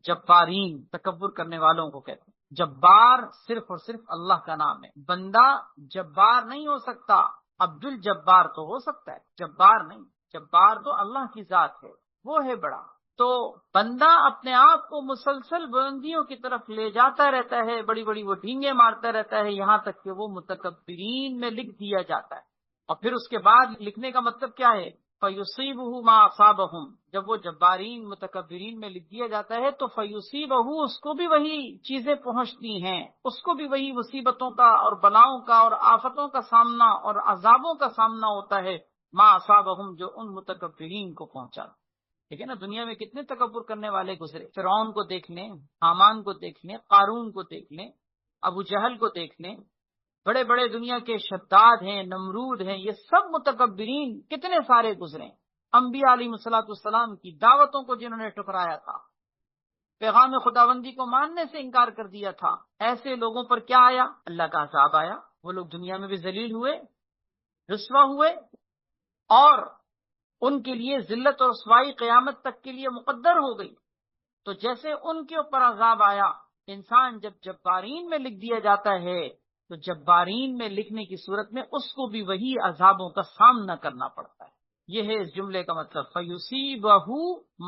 جبارین تکبر کرنے والوں کو کہتے ہیں۔ جبار صرف اور صرف اللہ کا نام ہے، بندہ جبار نہیں ہو سکتا، عبد الجبار تو ہو سکتا ہے، جبار نہیں۔ جبار تو اللہ کی ذات ہے، وہ ہے بڑا۔ تو بندہ اپنے آپ کو مسلسل بلندیوں کی طرف لے جاتا رہتا ہے، بڑی بڑی وہ ڈھینگے مارتا رہتا ہے، یہاں تک کہ وہ متکبرین میں لکھ دیا جاتا ہے۔ اور پھر اس کے بعد لکھنے کا مطلب کیا ہے؟ فَيُصِيبُهُ مَا أَصَابَهُمْ، جب وہ جبارین متکبرین میں لکھ دیا جاتا ہے تو فَيُصِيبُهُ، اس کو بھی وہی چیزیں پہنچتی ہیں، اس کو بھی وہی مصیبتوں کا اور بلاؤں کا اور آفتوں کا سامنا اور عذابوں کا سامنا ہوتا ہے، مَا أَصَابَهُمْ، جو ان متکبرین کو پہنچا۔ ٹھیک ہے نا، دنیا میں کتنے تکبر کرنے والے گزرے، فرعون کو دیکھ لیں، حامان کو دیکھ لیں، قارون کو دیکھ لیں، ابو جہل کو دیکھ لیں، بڑے بڑے دنیا کے شداد ہیں، نمرود ہیں، یہ سب متکبرین کتنے سارے گزرے۔ انبیاء علیہ الصلوۃ والسلام کی دعوتوں کو جنہوں نے ٹکرایا تھا، پیغام خداوندی کو ماننے سے انکار کر دیا تھا، ایسے لوگوں پر کیا آیا؟ اللہ کا عذاب آیا۔ وہ لوگ دنیا میں بھی ذلیل ہوئے، رسوا ہوئے، اور ان کے لیے ذلت اور رسوائی قیامت تک کے لیے مقدر ہو گئی۔ تو جیسے ان کے اوپر عذاب آیا، انسان جب جبارین میں لکھ دیا جاتا ہے تو جبارین میں لکھنے کی صورت میں اس کو بھی وہی عذابوں کا سامنا کرنا پڑتا ہے۔ یہ ہے اس جملے کا مطلب، فَيُصِيبَهُ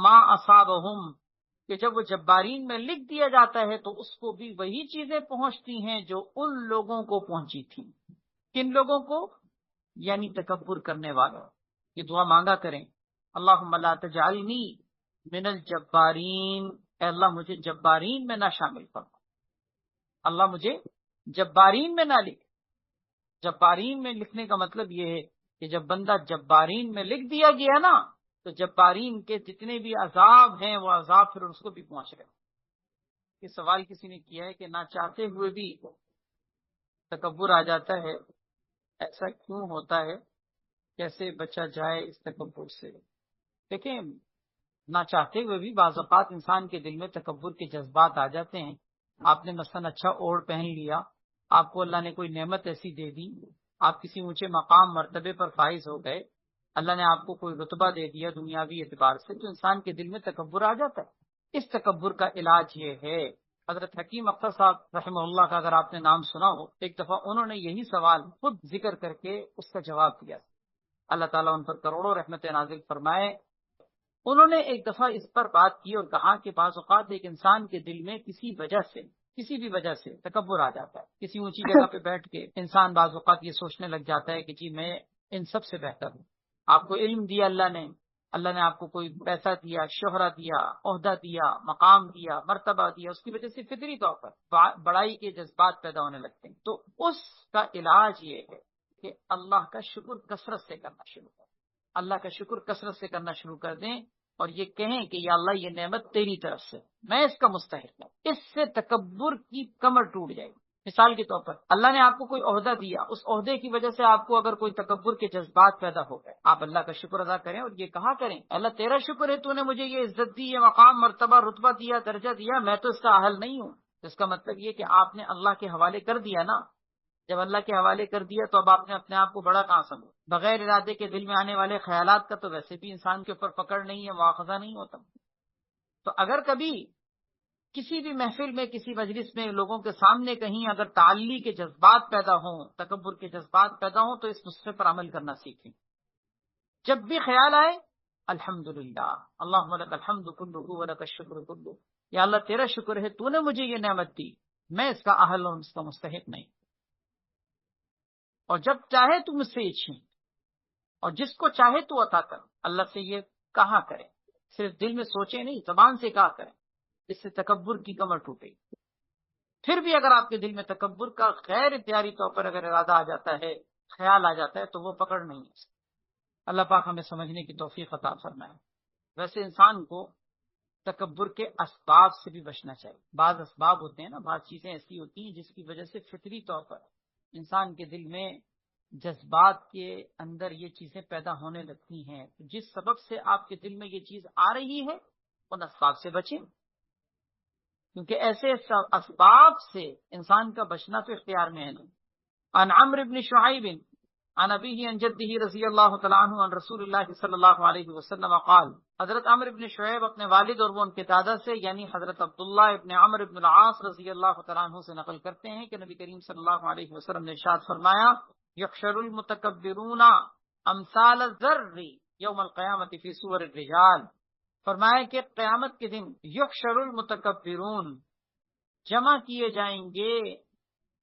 مَا أَصَابَهُمْ، کہ جب وہ جبارین میں لکھ دیا جاتا ہے تو اس کو بھی وہی چیزیں پہنچتی ہیں جو ان لوگوں کو پہنچی تھی۔ کن لوگوں کو؟ یعنی تکبر کرنے والوں۔ یہ دعا مانگا کریں، اللہم لا تجعلنی من الجبارین، اے اللہ مجھے جبارین میں نہ شامل فرما، اللہ مجھے جبارین میں نہ لکھ۔ جبارین میں لکھنے کا مطلب یہ ہے کہ جب بندہ جبارین میں لکھ دیا گیا نا تو جبارین کے جتنے بھی عذاب ہیں وہ عذاب پھر اس کو بھی پہنچ گئے۔ یہ سوال کسی نے کیا ہے کہ نہ چاہتے ہوئے بھی تکبر آ جاتا ہے، ایسا کیوں ہوتا ہے، کیسے بچا جائے اس تکبر سے؟ دیکھیں، نہ چاہتے ہوئے بھی بعض اوقات انسان کے دل میں تکبر کے جذبات آ جاتے ہیں۔ آپ نے مثلاً اچھا اوڑھ پہن لیا، آپ کو اللہ نے کوئی نعمت ایسی دے دی، آپ کسی اونچے مقام مرتبے پر فائز ہو گئے، اللہ نے آپ کو کوئی رتبہ دے دیا دنیاوی اعتبار سے، تو انسان کے دل میں تکبر آ جاتا ہے۔ اس تکبر کا علاج یہ ہے، حضرت حکیم اختر صاحب رحمہ اللہ کا اگر آپ نے نام سنا ہو، ایک دفعہ انہوں نے یہی سوال خود ذکر کر کے اس کا جواب دیا، اللہ تعالیٰ ان پر کروڑوں رحمت نازل فرمائے۔ انہوں نے ایک دفعہ اس پر بات کی اور کہا کہ بعض اوقات ایک انسان کے دل میں کسی بھی وجہ سے تکبر آ جاتا ہے۔ کسی اونچی جگہ پہ بیٹھ کے انسان بعض اوقات یہ سوچنے لگ جاتا ہے کہ جی میں ان سب سے بہتر ہوں۔ آپ کو علم دیا اللہ نے آپ کو کوئی پیسہ دیا، شہرت دیا، عہدہ دیا، مقام دیا، مرتبہ دیا، اس کی وجہ سے فطری طور پر بڑائی کے جذبات پیدا ہونے لگتے ہیں۔ تو اس کا علاج یہ ہے کہ اللہ کا شکر کثرت سے کرنا شروع کر، اللہ کا شکر کثرت سے کرنا شروع کر دیں اور یہ کہیں کہ یا اللہ یہ نعمت تیری طرف سے، میں اس کا مستحق ہوں۔ اس سے تکبر کی کمر ٹوٹ جائے گی۔ مثال کے طور پر اللہ نے آپ کو کوئی عہدہ دیا، اس عہدے کی وجہ سے آپ کو اگر کوئی تکبر کے جذبات پیدا ہو گئے، آپ اللہ کا شکر ادا کریں اور یہ کہا کریں اللہ تیرا شکر ہے تو نے مجھے یہ عزت دی، یہ مقام مرتبہ رتبہ دیا، درجہ دیا، میں تو اس کا اہل نہیں ہوں۔ اس کا مطلب یہ کہ آپ نے اللہ کے حوالے کر دیا نا، جب اللہ کے حوالے کر دیا تو اب آپ نے اپنے آپ کو بڑا کہاں سمجھا؟ بغیر ارادے کے دل میں آنے والے خیالات کا تو ویسے بھی انسان کے اوپر پکڑ نہیں ہے، مواخذہ نہیں ہوتا۔ تو اگر کبھی کسی بھی محفل میں، کسی مجلس میں لوگوں کے سامنے کہیں اگر تعلی کے جذبات پیدا ہوں، تکبر کے جذبات پیدا ہوں، تو اس نسخے پر عمل کرنا سیکھیں۔ جب بھی خیال آئے الحمدللہ، اللہم لک الحمد کلہ ولک الشکر کلہ، یا اللہ تیرا شکر ہے تو نے مجھے یہ نعمت دی، میں اس کا اہل اور اس کا مستحق نہیں، اور جب چاہے تو مجھ سے یہ چھین، اور جس کو چاہے تو عطا کر۔ اللہ سے یہ کہا کرے، صرف دل میں سوچے نہیں، زبان سے کہا کرے، اس سے تکبر کی کمر ٹوٹے گی۔ پھر بھی اگر آپ کے دل میں تکبر کا غیر اختیاری طور پر اگر ارادہ آ جاتا ہے، خیال آ جاتا ہے، تو وہ پکڑ نہیں ہے۔ اللہ پاک ہمیں سمجھنے کی توفیق عطا فرمائے۔ ویسے انسان کو تکبر کے اسباب سے بھی بچنا چاہیے۔ بعض اسباب ہوتے ہیں نا، بعض چیزیں ایسی ہوتی ہیں جس کی وجہ سے فطری طور پر انسان کے دل میں، جذبات کے اندر یہ چیزیں پیدا ہونے لگتی ہیں۔ جس سبب سے آپ کے دل میں یہ چیز آ رہی ہے، ان اسباب سے بچیں، کیونکہ ایسے اسباب سے انسان کا بچنا تو اختیار میں ہے نہیں۔ عن عمرو بن شعیب عن ابیہ عن جدہ رضی اللہ تعالیٰ عنہ عن رسول اللہ صلی اللہ علیہ وسلم قال، حضرت عمرو بن شعیب اپنے والد اور وہ ان کے دادا سے یعنی حضرت عبداللہ ابن عمرو بن العاص رضی اللہ تعالیٰ عنہ سے نقل کرتے ہیں کہ نبی کریم صلی اللہ علیہ وسلم نے ارشاد فرمایا، یحشر المتکبرون امثال الذر یوم القیامت فی صور الرجال، فرمایا کہ قیامت کے دن یحشر المتکبرون، جمع کیے جائیں گے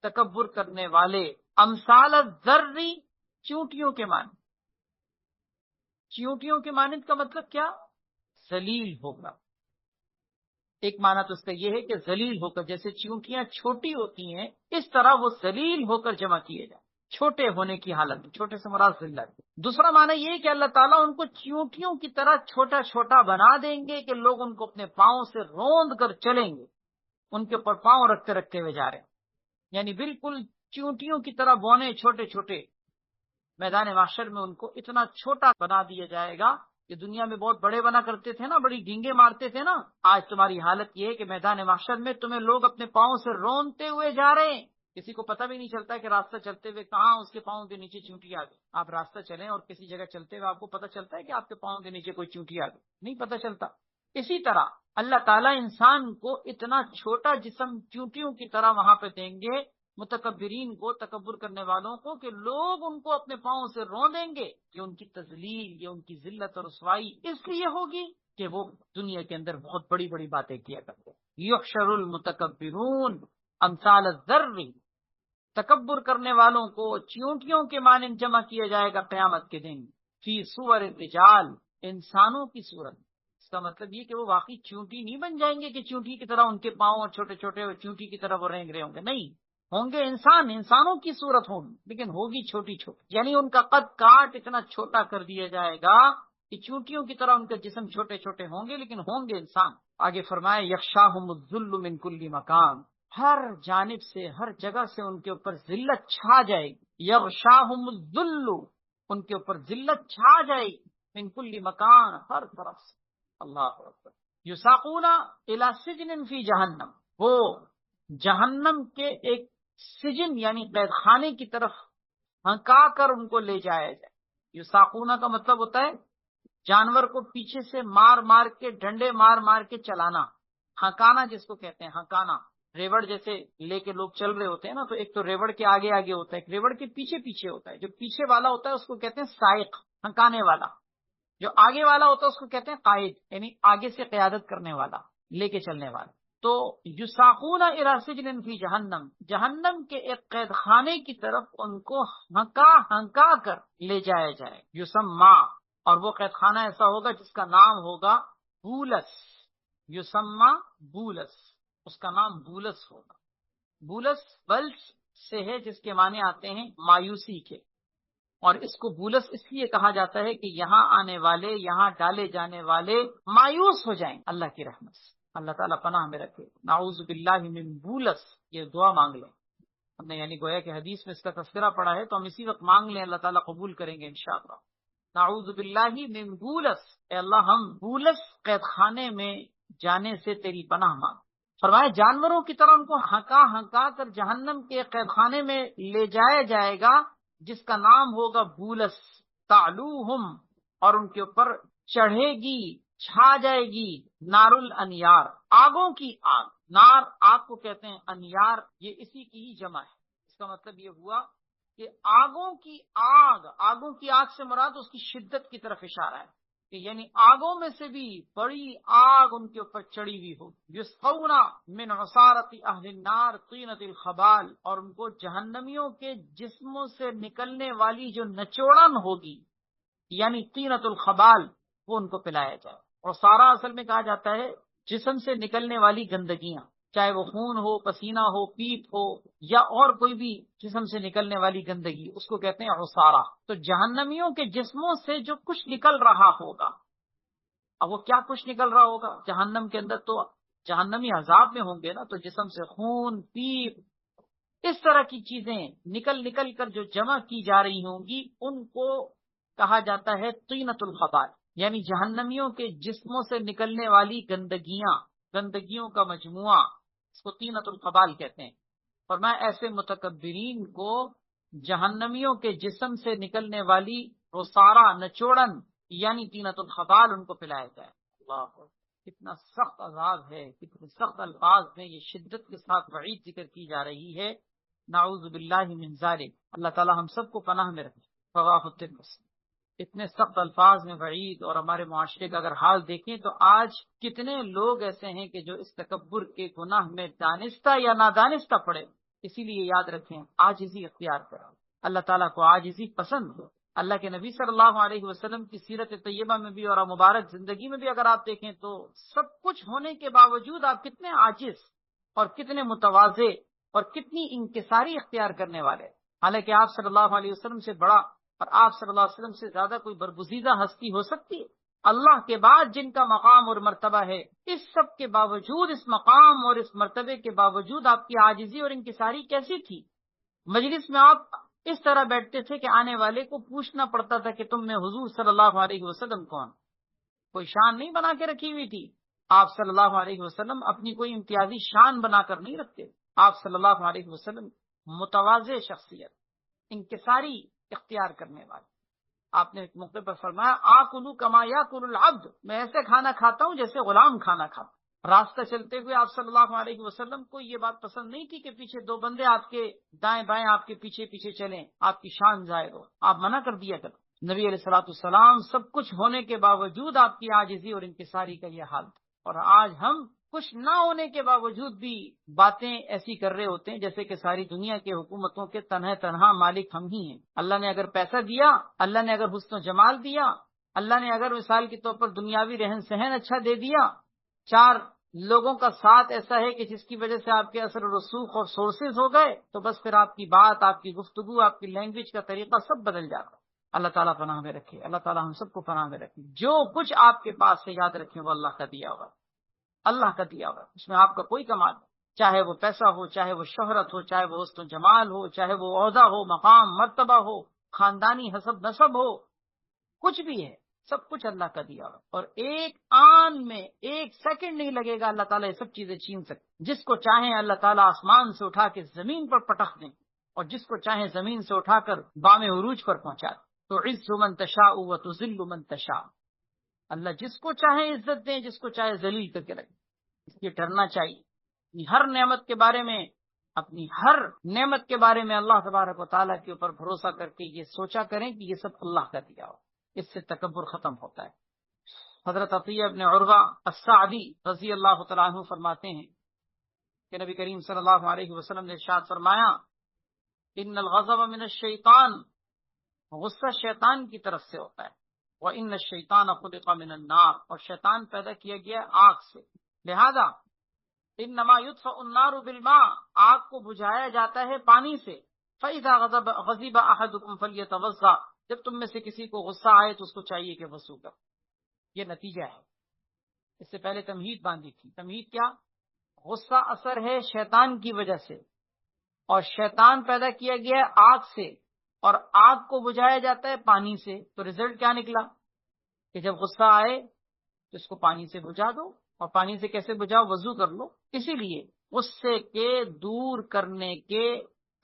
تکبر کرنے والے، امثال الذر، چونٹیوں کے مانند۔ چونٹیوں کے مانند کا مطلب کیا؟ ذلیل ہوگا۔ ایک معنی تو اس کا یہ ہے کہ ذلیل ہو کر، جیسے چونٹیاں چھوٹی ہوتی ہیں اس طرح وہ ذلیل ہو کر جمع کیے جائیں، چھوٹے ہونے کی حالت میں، چھوٹے سے مراد ذلت۔ دوسرا معنی یہ ہے کہ اللہ تعالیٰ ان کو چونٹیوں کی طرح چھوٹا چھوٹا بنا دیں گے کہ لوگ ان کو اپنے پاؤں سے روند کر چلیں گے، ان کے اوپر پاؤں رکھتے رکھتے ہوئے جا رہے ہیں، یعنی بالکل چونٹیوں کی طرح بونے چھوٹے چھوٹے۔ میدان محشر میں ان کو اتنا چھوٹا بنا دیا جائے گا کہ دنیا میں بہت بڑے بنا کرتے تھے نا، بڑی ڈینگیں مارتے تھے نا، آج تمہاری حالت یہ ہے کہ میدان محشر میں تمہیں لوگ اپنے پاؤں سے رونتے ہوئے جا رہے ہیں، کسی کو پتہ بھی نہیں چلتا کہ راستہ چلتے ہوئے کہاں اس کے پاؤں کے نیچے چونٹی آ گئی۔ آپ راستہ چلیں اور کسی جگہ چلتے ہوئے آپ کو پتہ چلتا ہے کہ آپ کے پاؤں کے نیچے کوئی چونٹی آ گئی؟ نہیں پتہ چلتا۔ اسی طرح اللہ تعالیٰ انسان کو اتنا چھوٹا جسم چونٹیوں کی طرح وہاں پہ دیں گے، متکبرین کو، تکبر کرنے والوں کو، کہ لوگ ان کو اپنے پاؤں سے رون دیں گے۔ یہ ان کی تذلیل، یہ ان کی ذلت اور رسوائی اس لیے ہوگی کہ وہ دنیا کے اندر بہت بڑی بڑی باتیں کیا کرتے ہیں۔ یحشر المتکبرون امثال الذر، تکبر کرنے والوں کو چونٹیوں کے مانند جمع کیا جائے گا قیامت کے دن، فی صور الرجال، انسانوں کی صورت۔ اس کا مطلب یہ کہ وہ واقعی چونٹی نہیں بن جائیں گے کہ چونٹی کی طرح ان کے پاؤں اور چھوٹے چھوٹے اور چونٹی کی طرح وہ رینگ رہے ہوں گے، نہیں، ہوں گے انسانوں کی صورت ہوگی، لیکن ہوگی چھوٹی چھوٹی، یعنی ان کا قد کاٹ اتنا چھوٹا کر دیا جائے گا کہ چونٹیوں کی طرح ان کے جسم چھوٹے چھوٹے ہوں گے، لیکن ہوں گے انسان۔ آگے فرمائے، یغشاہم الذل من کل مکان، ہر جانب سے، ہر جگہ سے ان کے اوپر ذلت چھا جائے گی۔ یغشاہم الذل، ان کے اوپر ذلت چھا جائے گی، من کل مکان، ہر طرف سے۔ اللہ اکبر۔ یساقون الی سجن فی جہنم، وہ جہنم کے ایک سجن یعنی قید خانے کی طرف ہنکا کر ان کو لے جایا جائے۔ یساقون کا مطلب ہوتا ہے جانور کو پیچھے سے مار مار کے، ڈنڈے مار مار کے چلانا، ہنکانا جس کو کہتے ہیں، ہنکانا۔ ریوڑ جیسے لے کے لوگ چل رہے ہوتے ہیں نا، تو ایک تو ریوڑ کے آگے آگے ہوتا ہے، ایک ریوڑ کے پیچھے پیچھے ہوتا ہے۔ جو پیچھے والا ہوتا ہے اس کو کہتے ہیں سائق، ہنکانے والا۔ جو آگے والا ہوتا ہے اس کو کہتے ہیں قائد، یعنی آگے سے قیادت کرنے والا، لے کے چلنے والا۔ تو یساقون الی سجن فی جہنم، جہنم کے ایک قید خانے کی طرف ان کو ہنکا ہنکا کر لے جایا جائے۔ یسما، اور وہ قید خانہ ایسا ہوگا جس کا نام ہوگا بولس، یسما بولس، اس کا نام بولس ہوگا۔ بولس بلس سے ہے جس کے معنی آتے ہیں مایوسی کے، اور اس کو بولس اس لیے کہا جاتا ہے کہ یہاں آنے والے، یہاں ڈالے جانے والے مایوس ہو جائیں اللہ کی رحمت سے۔ اللہ تعالیٰ پناہ میں رکھے، نعوذ باللہ من بولس، یہ دعا مانگ لیں ہم نے، یعنی گویا کہ حدیث میں اس کا تذکرہ پڑا ہے تو ہم اسی وقت مانگ لیں، اللہ تعالیٰ قبول کریں گے انشاءاللہ۔ نعوذ باللہ من بولس، اے اللہ ہم بولس قید خانے میں جانے سے تیری پناہ مانگ۔ فرمایا جانوروں کی طرح ان کو ہنکا ہنکا کر جہنم کے قید خانے میں لے جایا جائے گا جس کا نام ہوگا بولس، تعلوہم، اور ان کے اوپر چڑھے گی، چھا جائے گی، نار الانیار، آگوں کی آگ۔ نار آگ کو کہتے ہیں، انیار یہ اسی کی ہی جمع ہے۔ اس کا مطلب یہ ہوا کہ آگوں کی آگ، آگوں کی آگ سے مراد اس کی شدت کی طرف اشارہ ہے۔ کہ یعنی آگوں میں سے بھی بڑی آگ ان کے اوپر چڑھی ہوئی ہو. یسقون من عصارۃ اہل النار طینۃ الخبال، اور ان کو جہنمیوں کے جسموں سے نکلنے والی جو نچوڑن ہوگی یعنی طینۃ الخبال، وہ ان کو پلایا جائے. اور سارا اصل میں کہا جاتا ہے جسم سے نکلنے والی گندگیاں، چاہے وہ خون ہو، پسینہ ہو، پیپ ہو، یا اور کوئی بھی جسم سے نکلنے والی گندگی، اس کو کہتے ہیں عصارہ. تو جہنمیوں کے جسموں سے جو کچھ نکل رہا ہوگا، اب وہ کیا کچھ نکل رہا ہوگا جہنم کے اندر، تو جہنمی عذاب میں ہوں گے نا، تو جسم سے خون، پیپ، اس طرح کی چیزیں نکل نکل کر جو جمع کی جا رہی ہوں گی، ان کو کہا جاتا ہے طینۃ الخبال، یعنی جہنمیوں کے جسموں سے نکلنے والی گندگیوں کا مجموعہ، اس کو طینۃ الخبال کہتے ہیں. اور میں ایسے متکبرین کو جہنمیوں کے جسم سے نکلنے والی رسارا، نچوڑن یعنی طینۃ الخبال ان کو پلایا جائے. اللہ، کتنا سخت عذاب ہے، کتنے سخت الفاظ میں یہ شدت کے ساتھ وعید ذکر کی جا رہی ہے. نعوذ باللہ من ذالک، اللہ تعالی ہم سب کو پناہ میں رکھے. رواه الترمذی. اتنے سخت الفاظ میں وعید. اور ہمارے معاشرے کا اگر حال دیکھیں تو آج کتنے لوگ ایسے ہیں کہ جو اس تکبر کے گناہ میں دانستہ یا نادانستہ پڑے. اسی لیے یاد رکھیں، عاجزی اختیار کریں. اللہ تعالیٰ کو عاجزی پسند ہو. اللہ کے نبی صلی اللہ علیہ وسلم کی سیرت طیبہ میں بھی اور مبارک زندگی میں بھی اگر آپ دیکھیں تو سب کچھ ہونے کے باوجود آپ کتنے عاجز اور کتنے متواضع اور کتنی انکساری اختیار کرنے والے. حالانکہ آپ صلی اللہ علیہ وسلم سے بڑا اور آپ صلی اللہ علیہ وسلم سے زیادہ کوئی برگزیدہ ہستی ہو سکتی ہے؟ اللہ کے بعد جن کا مقام اور مرتبہ ہے، اس سب کے باوجود، اس مقام اور اس مرتبے کے باوجود آپ کی عاجزی اور انکساری کیسی تھی؟ مجلس میں آپ اس طرح بیٹھتے تھے کہ آنے والے کو پوچھنا پڑتا تھا کہ تم میں حضور صلی اللہ علیہ وسلم کون؟ کوئی شان نہیں بنا کے رکھی ہوئی تھی. آپ صلی اللہ علیہ وسلم اپنی کوئی امتیازی شان بنا کر نہیں رکھتے. آپ صلی اللہ علیہ وسلم متواضع شخصیت، انکساری اختیار کرنے والے. آپ نے ایک موقع پر فرمایا آکلو کما یاکل العبد، میں ایسے کھانا کھاتا ہوں جیسے غلام کھانا کھاتا. راستہ چلتے ہوئے آپ صلی اللہ علیہ وسلم کو یہ بات پسند نہیں تھی کہ پیچھے دو بندے آپ کے دائیں بائیں آپ کے پیچھے پیچھے چلیں، آپ کی شان ظاہر ہو. آپ منع کر دیا کرو. نبی علیہ الصلوۃ والسلام سب کچھ ہونے کے باوجود آپ کی عاجزی اور انکساری کا یہ حال تھا. اور آج ہم کچھ نہ ہونے کے باوجود بھی باتیں ایسی کر رہے ہوتے ہیں جیسے کہ ساری دنیا کے حکومتوں کے تنہا مالک ہم ہی ہیں. اللہ نے اگر پیسہ دیا، اللہ نے اگر حسن و جمال دیا، اللہ نے اگر مثال کے طور پر دنیاوی رہن سہن اچھا دے دیا، چار لوگوں کا ساتھ ایسا ہے کہ جس کی وجہ سے آپ کے اثر و رسوخ اور سورسز ہو گئے، تو بس پھر آپ کی بات، آپ کی گفتگو، آپ کی لینگویج کا طریقہ سب بدل جاتا. اللہ تعالیٰ پناہ میں رکھے. اللہ تعالیٰ ہم سب کو پناہ میں رکھے. جو کچھ آپ کے پاس سے یاد رکھیں وہ اللہ کا دیا ہوا، اللہ کا دیا ہوا، اس میں آپ کا کوئی کمال نہیں. چاہے وہ پیسہ ہو، چاہے وہ شہرت ہو، چاہے وہ حسن و جمال ہو، چاہے وہ عہدہ ہو، مقام مرتبہ ہو، خاندانی حسب نسب ہو، کچھ بھی ہے، سب کچھ اللہ کا دیا ہوا. اور ایک آن میں ایک سیکنڈ نہیں لگے گا اللہ تعالیٰ یہ سب چیزیں چھین سکتے. جس کو چاہیں اللہ تعالیٰ آسمان سے اٹھا کے زمین پر پٹخ دیں، اور جس کو چاہیں زمین سے اٹھا کر بام عروج پر پہنچا دیں. تو عز من تشاء و تذل من تشاء. اللہ جس کو چاہے عزت دیں، جس کو چاہے ذلیل کر کے رکھیں. اس لیے ڈرنا چاہیے اپنی ہر نعمت کے بارے میں اللہ تبارک و تعالیٰ کے اوپر بھروسہ کر کے یہ سوچا کریں کہ یہ سب اللہ کا دیا ہو. اس سے تکبر ختم ہوتا ہے. حضرت عطیہ ابن عروہ السعدی رضی اللہ تعالیٰ عنہ فرماتے ہیں کہ نبی کریم صلی اللہ علیہ وسلم نے ارشاد فرمایا ان الغضب من الشیطان، غصہ شیطان کی طرف سے ہوتا ہے. وَإِنَّ الشَّيْطَانَ خُلِقَ مِنَ النَّارِ، اور شیطان پیدا کیا گیا آگ سے. لہذا انما يطفأ النار بالماء، آگ کو بجھایا جاتا ہے پانی سے. فَإِذَا غَضِبَ أَحَدُكُمْ فَلْيَتَوَضَّأْ، جب تم میں سے کسی کو غصہ آئے تو اس کو چاہیے کہ وضو کرے. یہ نتیجہ ہے. اس سے پہلے تمہید باندھی تھی. تمہید کیا؟ غصہ اثر ہے شیطان کی وجہ سے، اور شیطان پیدا کیا گیا آگ سے، اور آگ کو بجھایا جاتا ہے پانی سے. تو رزلٹ کیا نکلا کہ جب غصہ آئے تو اس کو پانی سے بجھا دو. اور پانی سے کیسے بجھاؤ؟ وضو کر لو. اسی لیے غصے کے دور کرنے کے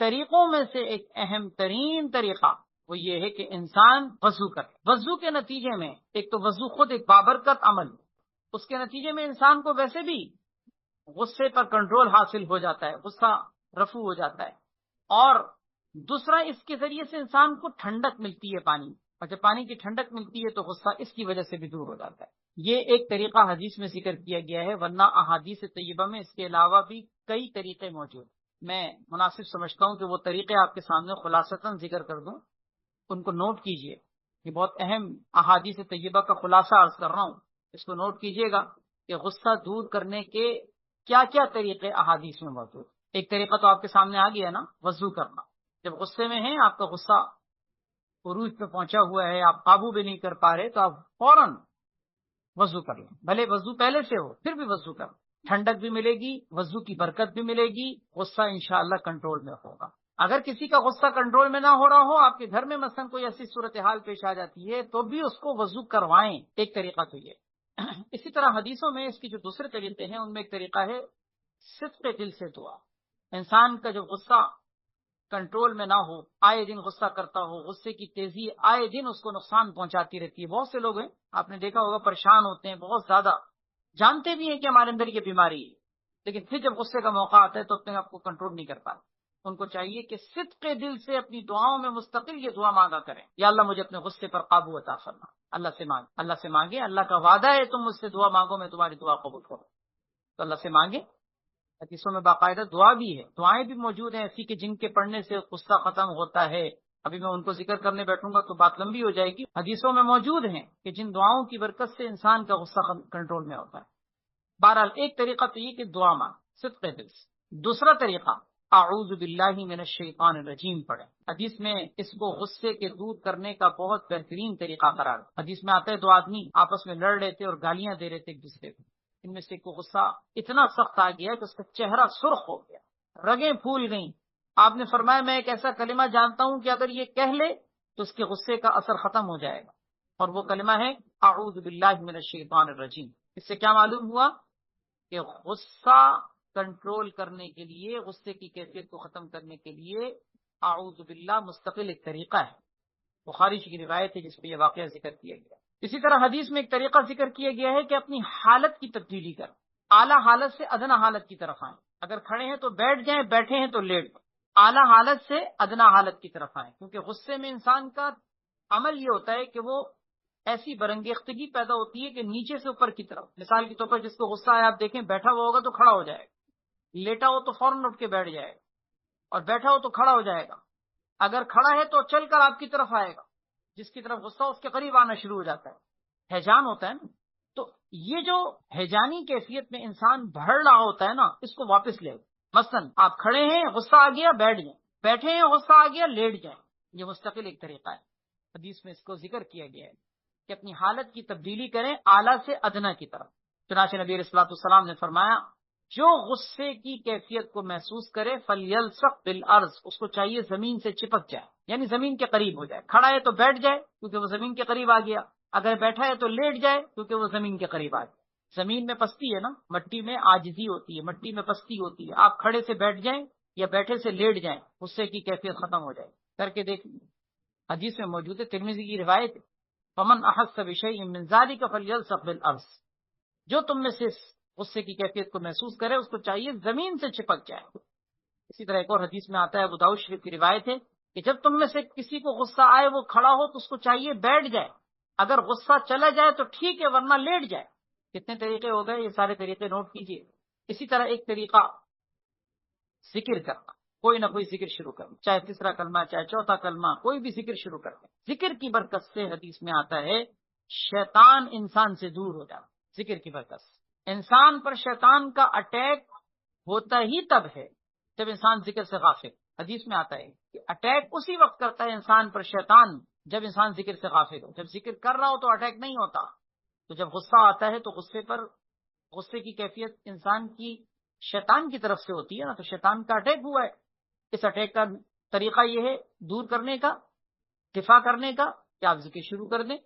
طریقوں میں سے ایک اہم ترین طریقہ وہ یہ ہے کہ انسان وضو کرے. وضو کے نتیجے میں ایک تو وضو خود ایک بابرکت عمل، اس کے نتیجے میں انسان کو ویسے بھی غصے پر کنٹرول حاصل ہو جاتا ہے، غصہ رفع ہو جاتا ہے. اور دوسرا، اس کے ذریعے سے انسان کو ٹھنڈک ملتی ہے پانی. اور جب پانی کی ٹھنڈک ملتی ہے تو غصہ اس کی وجہ سے بھی دور ہو جاتا ہے۔ یہ ایک طریقہ حدیث میں ذکر کیا گیا ہے، ورنہ احادیث طیبہ میں اس کے علاوہ بھی کئی طریقے موجود ہیں۔ میں مناسب سمجھتا ہوں کہ وہ طریقے آپ کے سامنے خلاصتاً ذکر کر دوں، ان کو نوٹ کیجئے۔ یہ بہت اہم احادیث طیبہ کا خلاصہ عرض کر رہا ہوں، اس کو نوٹ کیجئے گا کہ غصہ دور کرنے کے کیا کیا طریقے احادیث میں موجود۔ ایک طریقہ تو آپ کے سامنے آ گیا نا، وضو کرنا۔ جب غصے میں ہیں، آپ کا غصہ عروج پہ پہنچا ہوا ہے، آپ قابو بھی نہیں کر پا رہے، تو آپ فوراً وضو کر لیں، بھلے وضو پہلے سے ہو پھر بھی وضو کر لیں، ٹھنڈک بھی ملے گی، وضو کی برکت بھی ملے گی، غصہ انشاءاللہ کنٹرول میں ہوگا۔ اگر کسی کا غصہ کنٹرول میں نہ ہو رہا ہو، آپ کے گھر میں مثلا کوئی ایسی صورتحال پیش آ جاتی ہے، تو بھی اس کو وضو کروائیں، ایک طریقہ تو یہ۔ اسی طرح حدیثوں میں اس کی جو دوسرے طریقے ہیں، ان میں ایک طریقہ ہے صدق دل سے دعا۔ انسان کا جو غصہ کنٹرول میں نہ ہو، آئے دن غصہ کرتا ہو، غصے کی تیزی آئے دن اس کو نقصان پہنچاتی رہتی ہے۔ بہت سے لوگ ہیں، آپ نے دیکھا ہوگا، پریشان ہوتے ہیں بہت زیادہ، جانتے بھی ہیں کہ ہمارے اندر یہ بیماری ہے، لیکن پھر جب غصے کا موقع آتا ہے تو اپنے آپ کو کنٹرول نہیں کر پاتے۔ ان کو چاہیے کہ صدق دل سے اپنی دعاؤں میں مستقل یہ دعا مانگا کریں، یا اللہ مجھے اپنے غصے پر قابو عطا فرما۔ اللہ سے مانگے، اللہ کا وعدہ ہے تم مجھ سے دعا مانگو میں تمہاری دعا قبول کروں، تو اللہ سے مانگے۔ حدیثوں میں باقاعدہ دعا بھی ہے، دعائیں بھی موجود ہیں ایسی کہ جن کے پڑھنے سے غصہ ختم ہوتا ہے۔ ابھی میں ان کو ذکر کرنے بیٹھوں گا تو بات لمبی ہو جائے گی۔ حدیثوں میں موجود ہیں کہ جن دعاؤں کی برکت سے انسان کا غصہ کنٹرول میں ہوتا ہے۔ بہرحال ایک طریقہ تو یہ کہ دعا مانگ صدق دل سے۔ دوسرا طریقہ اعوذ باللہ من الشیطان الرجیم پڑھیں۔ حدیث میں اس کو غصے کے دور کرنے کا بہت بہترین طریقہ قرار۔ حدیث میں آتا ہے دو آدمی آپس میں لڑ رہے تھے اور گالیاں دے رہے تھے ایک دوسرے کو، ان میں سے کو غصہ اتنا سخت آ گیا کہ اس کا چہرہ سرخ ہو گیا، رگیں پھول گئیں۔ آپ نے فرمایا میں ایک ایسا کلمہ جانتا ہوں کہ اگر یہ کہہ لے تو اس کے غصے کا اثر ختم ہو جائے گا، اور وہ کلمہ ہے اعوذ باللہ من الشیطان الرجیم۔ اس سے کیا معلوم ہوا کہ غصہ کنٹرول کرنے کے لیے، غصے کی کیفیت کو ختم کرنے کے لیے اعوذ باللہ مستقل ایک طریقہ ہے۔ بخاری کی روایت ہے جس پہ یہ واقعہ ذکر کیا گیا۔ اسی طرح حدیث میں ایک طریقہ ذکر کیا گیا ہے کہ اپنی حالت کی تبدیلی کر، اعلیٰ حالت سے ادنا حالت کی طرف آئیں۔ اگر کھڑے ہیں تو بیٹھ جائیں، بیٹھے ہیں تو لیٹ جائیں، اعلیٰ حالت سے ادنا حالت کی طرف آئیں، کیونکہ غصے میں انسان کا عمل یہ ہوتا ہے کہ وہ ایسی برنگیختگی پیدا ہوتی ہے کہ نیچے سے اوپر کی طرف۔ مثال کے طور پر جس کو غصہ آیا آپ دیکھیں، بیٹھا ہوا ہوگا تو کھڑا ہو جائے گا، لیٹا ہو تو فوراً اٹھ کے بیٹھ جائے گا، اور بیٹھا ہو تو کھڑا ہو جائے گا۔ اگر کھڑا ہے تو چل کر آپ کی طرف آئے گا، جس کی طرف غصہ اس کے قریب آنا شروع ہو جاتا ہے، ہیجان ہوتا ہے نا۔ تو یہ جو ہیجانی کیفیت میں انسان بڑھ رہا ہوتا ہے نا، اس کو واپس لے۔ مثلاً آپ کھڑے ہیں، غصہ آ گیا، بیٹھ جائیں، بیٹھے ہیں، غصہ آ گیا، لیٹ جائیں۔ یہ مستقل ایک طریقہ ہے، حدیث میں اس کو ذکر کیا گیا ہے کہ اپنی حالت کی تبدیلی کریں اعلیٰ سے ادنا کی طرف۔ چنانچہ نبی علیہ الصلوۃ والسلام نے فرمایا جو غصے کی کیفیت کو محسوس کرے فلیلصق بالارض، اس کو چاہیے زمین سے چپک جائے، یعنی زمین کے قریب ہو جائے۔ کھڑا ہے تو بیٹھ جائے کیونکہ وہ زمین کے قریب آ گیا، اگر بیٹھا ہے تو لیٹ جائے کیونکہ وہ زمین کے قریب آ گیا۔ زمین میں پستی ہے نا، مٹی میں عاجزی ہوتی ہے، مٹی میں پستی ہوتی ہے۔ آپ کھڑے سے بیٹھ جائیں یا بیٹھے سے لیٹ جائیں، غصے کی کیفیت ختم ہو جائے۔ کر کے دیکھ، حدیث میں موجود ہے، ترمذی کی روایت ہے، فمن احس بشیء من ذلک فلیلصق بالارض، جو تم میں سے غصے کی کیفیت کو محسوس کرے اس کو چاہیے زمین سے چپک جائے۔ اسی طرح ایک اور حدیث میں آتا ہے، ابو داؤد شریف کی روایت ہے کہ جب تم میں سے کسی کو غصہ آئے وہ کھڑا ہو تو اس کو چاہیے بیٹھ جائے، اگر غصہ چلا جائے تو ٹھیک ہے ورنہ لیٹ جائے۔ کتنے طریقے ہو گئے، یہ سارے طریقے نوٹ کیجئے۔ اسی طرح ایک طریقہ ذکر کرنا، کوئی نہ کوئی ذکر شروع کرنا، چاہے تیسرا کلمہ چاہے چوتھا کلمہ، کوئی بھی ذکر شروع کرنا۔ ذکر کی برکت سے حدیث میں آتا ہے شیطان انسان سے دور ہو جاتا۔ ذکر کی برکت سے انسان پر شیطان کا اٹیک ہوتا ہی تب ہے جب انسان ذکر سے غافل۔ حدیث میں آتا ہے کہ اٹیک اسی وقت کرتا ہے انسان پر شیطان جب انسان ذکر سے غافل ہو۔ جب ذکر کر رہا ہو تو اٹیک نہیں ہوتا، تو جب غصہ آتا ہے تو غصے کی کیفیت انسان کی شیطان کی طرف سے ہوتی ہے نا، تو شیطان کا اٹیک ہوا ہے۔ اس اٹیک کا طریقہ یہ ہے دور کرنے کا، دفاع کرنے کا، کہ آپ ذکر شروع کر دیں۔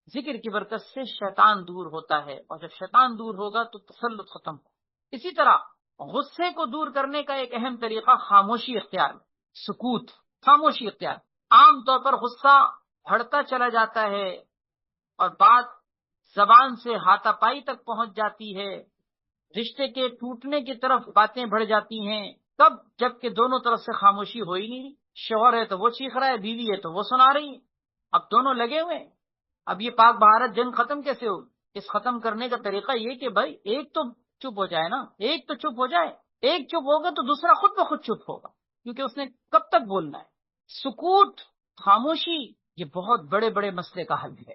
ذکر کی برکت سے شیطان دور ہوتا ہے، اور جب شیطان دور ہوگا تو تسلط ختم ہو۔ اسی طرح غصے کو دور کرنے کا ایک اہم طریقہ خاموشی اختیار، سکوت، خاموشی اختیار۔ عام طور پر غصہ بڑھتا چلا جاتا ہے اور بات زبان سے ہاتھا پائی تک پہنچ جاتی ہے، رشتے کے ٹوٹنے کی طرف باتیں بڑھ جاتی ہیں۔ کب؟ جب کہ دونوں طرف سے خاموشی ہو ہی نہیں، شوہر ہے تو وہ چیخ رہا ہے، بیوی ہے تو وہ سنا رہی ہے، اب دونوں لگے ہوئے ہیں. اب یہ پاک بھارت جنگ ختم کیسے ہوگی؟ اس ختم کرنے کا طریقہ یہ کہ بھائی ایک تو چپ ہو جائے نا، ایک تو چپ ہو جائے. ایک چپ ہوگا تو دوسرا خود بخود چپ ہوگا، کیونکہ اس نے کب تک بولنا ہے. سکوت، خاموشی، یہ بہت بڑے بڑے مسئلے کا حل ہے.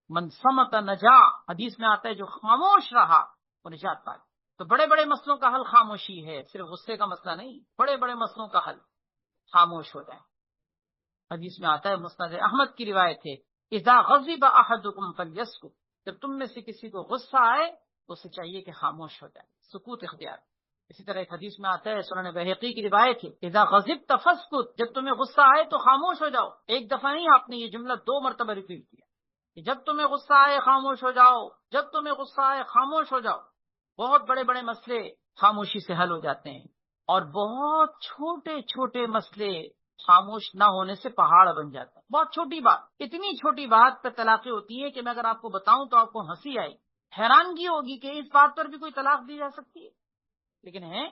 من صمت نجا، حدیث میں آتا ہے جو خاموش رہا وہ نجات پائے. تو بڑے بڑے مسئلوں کا حل خاموشی ہے، صرف غصے کا مسئلہ نہیں. بڑے بڑے مسئلوں کا حل خاموش ہو جائے. حدیث میں آتا ہے، مسند احمد کی روایت ہے، اذا غضب احدکم فلیسکت، جب تم میں سے کسی کو غصہ آئے تو اسے چاہیے کہ خاموش ہو جائے، سکوت اختیار. اسی طرح ایک حدیث میں آتا ہے، سنن بہقی کی روایت ہے، اذا غضبت فاسکت، جب تمہیں غصہ آئے تو خاموش ہو جاؤ. ایک دفعہ نہیں، آپ نے یہ جملہ 2 مرتبہ ریپیٹ کیا کہ جب تمہیں غصہ آئے خاموش ہو جاؤ، جب تمہیں غصہ آئے خاموش ہو جاؤ. بہت بڑے بڑے مسئلے خاموشی سے حل ہو جاتے ہیں، اور بہت چھوٹے چھوٹے مسئلے خاموش نہ ہونے سے پہاڑ بن جاتے ہیں. بہت چھوٹی بات، اتنی چھوٹی بات پہ طلاقیں ہوتی ہے کہ میں اگر آپ کو بتاؤں تو آپ کو ہنسی آئی، حیرانگی ہوگی کہ اس بات پر بھی کوئی طلاق دی جا سکتی ہے. لیکن ہیں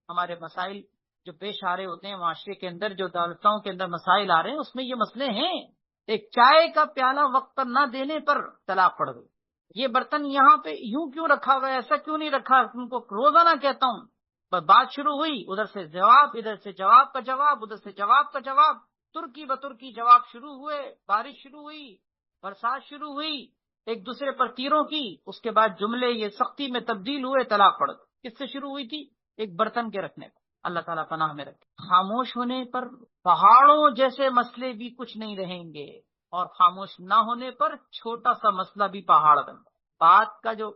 ہمارے مسائل جو پیش آ رہے ہوتے ہیں معاشرے کے اندر، جو عدالتوں کے اندر مسائل آ رہے ہیں، اس میں یہ مسئلے ہیں. ایک چائے کا پیالہ وقت پر نہ دینے پر طلاق پڑ گئی. یہ برتن یہاں پہ یوں کیوں رکھا ہوا ہے، ایسا کیوں نہیں رکھا، ان کو روزانہ کہتا ہوں. بات شروع ہوئی، ادھر سے جواب، ادھر سے جواب کا جواب، ادھر سے جواب کا جواب، ترکی بترکی جواب شروع ہوئے. بارش شروع ہوئی، برسات شروع ہوئی، ایک دوسرے پر تیروں کی. اس کے بعد جملے یہ سختی میں تبدیل ہوئے، طلاق پڑ گئی. کس سے شروع ہوئی تھی؟ ایک برتن کے رکھنے پر. اللہ تعالیٰ پناہ میں رکھے. خاموش ہونے پر پہاڑوں جیسے مسئلے بھی کچھ نہیں رہیں گے، اور خاموش نہ ہونے پر چھوٹا سا مسئلہ بھی پہاڑ بن گا. بات کا جو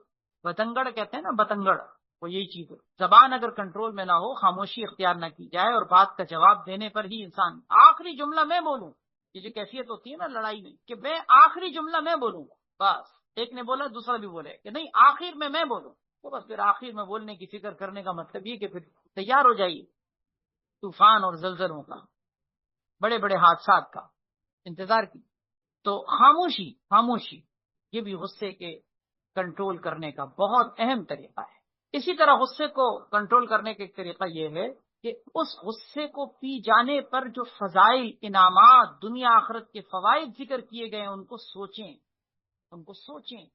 بتنگڑ کہتے ہیں نا، بتنگڑ، وہ یہی چیز ہے. زبان اگر کنٹرول میں نہ ہو، خاموشی اختیار نہ کی جائے، اور بات کا جواب دینے پر ہی انسان آخری جملہ میں بولوں، یہ جو کیفیت ہوتی ہے نا لڑائی میں کہ میں آخری جملہ میں بولوں گا، بس ایک نے بولا دوسرا بھی بولے کہ نہیں آخر میں بولوں، تو بس پھر آخر میں بولنے کی فکر کرنے کا مطلب یہ کہ پھر تیار ہو جائیے طوفان اور زلزلوں کا، بڑے بڑے حادثات کا انتظار کی. تو خاموشی یہ بھی غصے کے کنٹرول کرنے کا بہت اہم طریقہ ہے. اسی طرح غصے کو کنٹرول کرنے کا ایک طریقہ یہ ہے کہ اس غصے کو پی جانے پر جو فضائل، انعامات، دنیا آخرت کے فوائد ذکر کیے گئے ہیں ان کو سوچیں.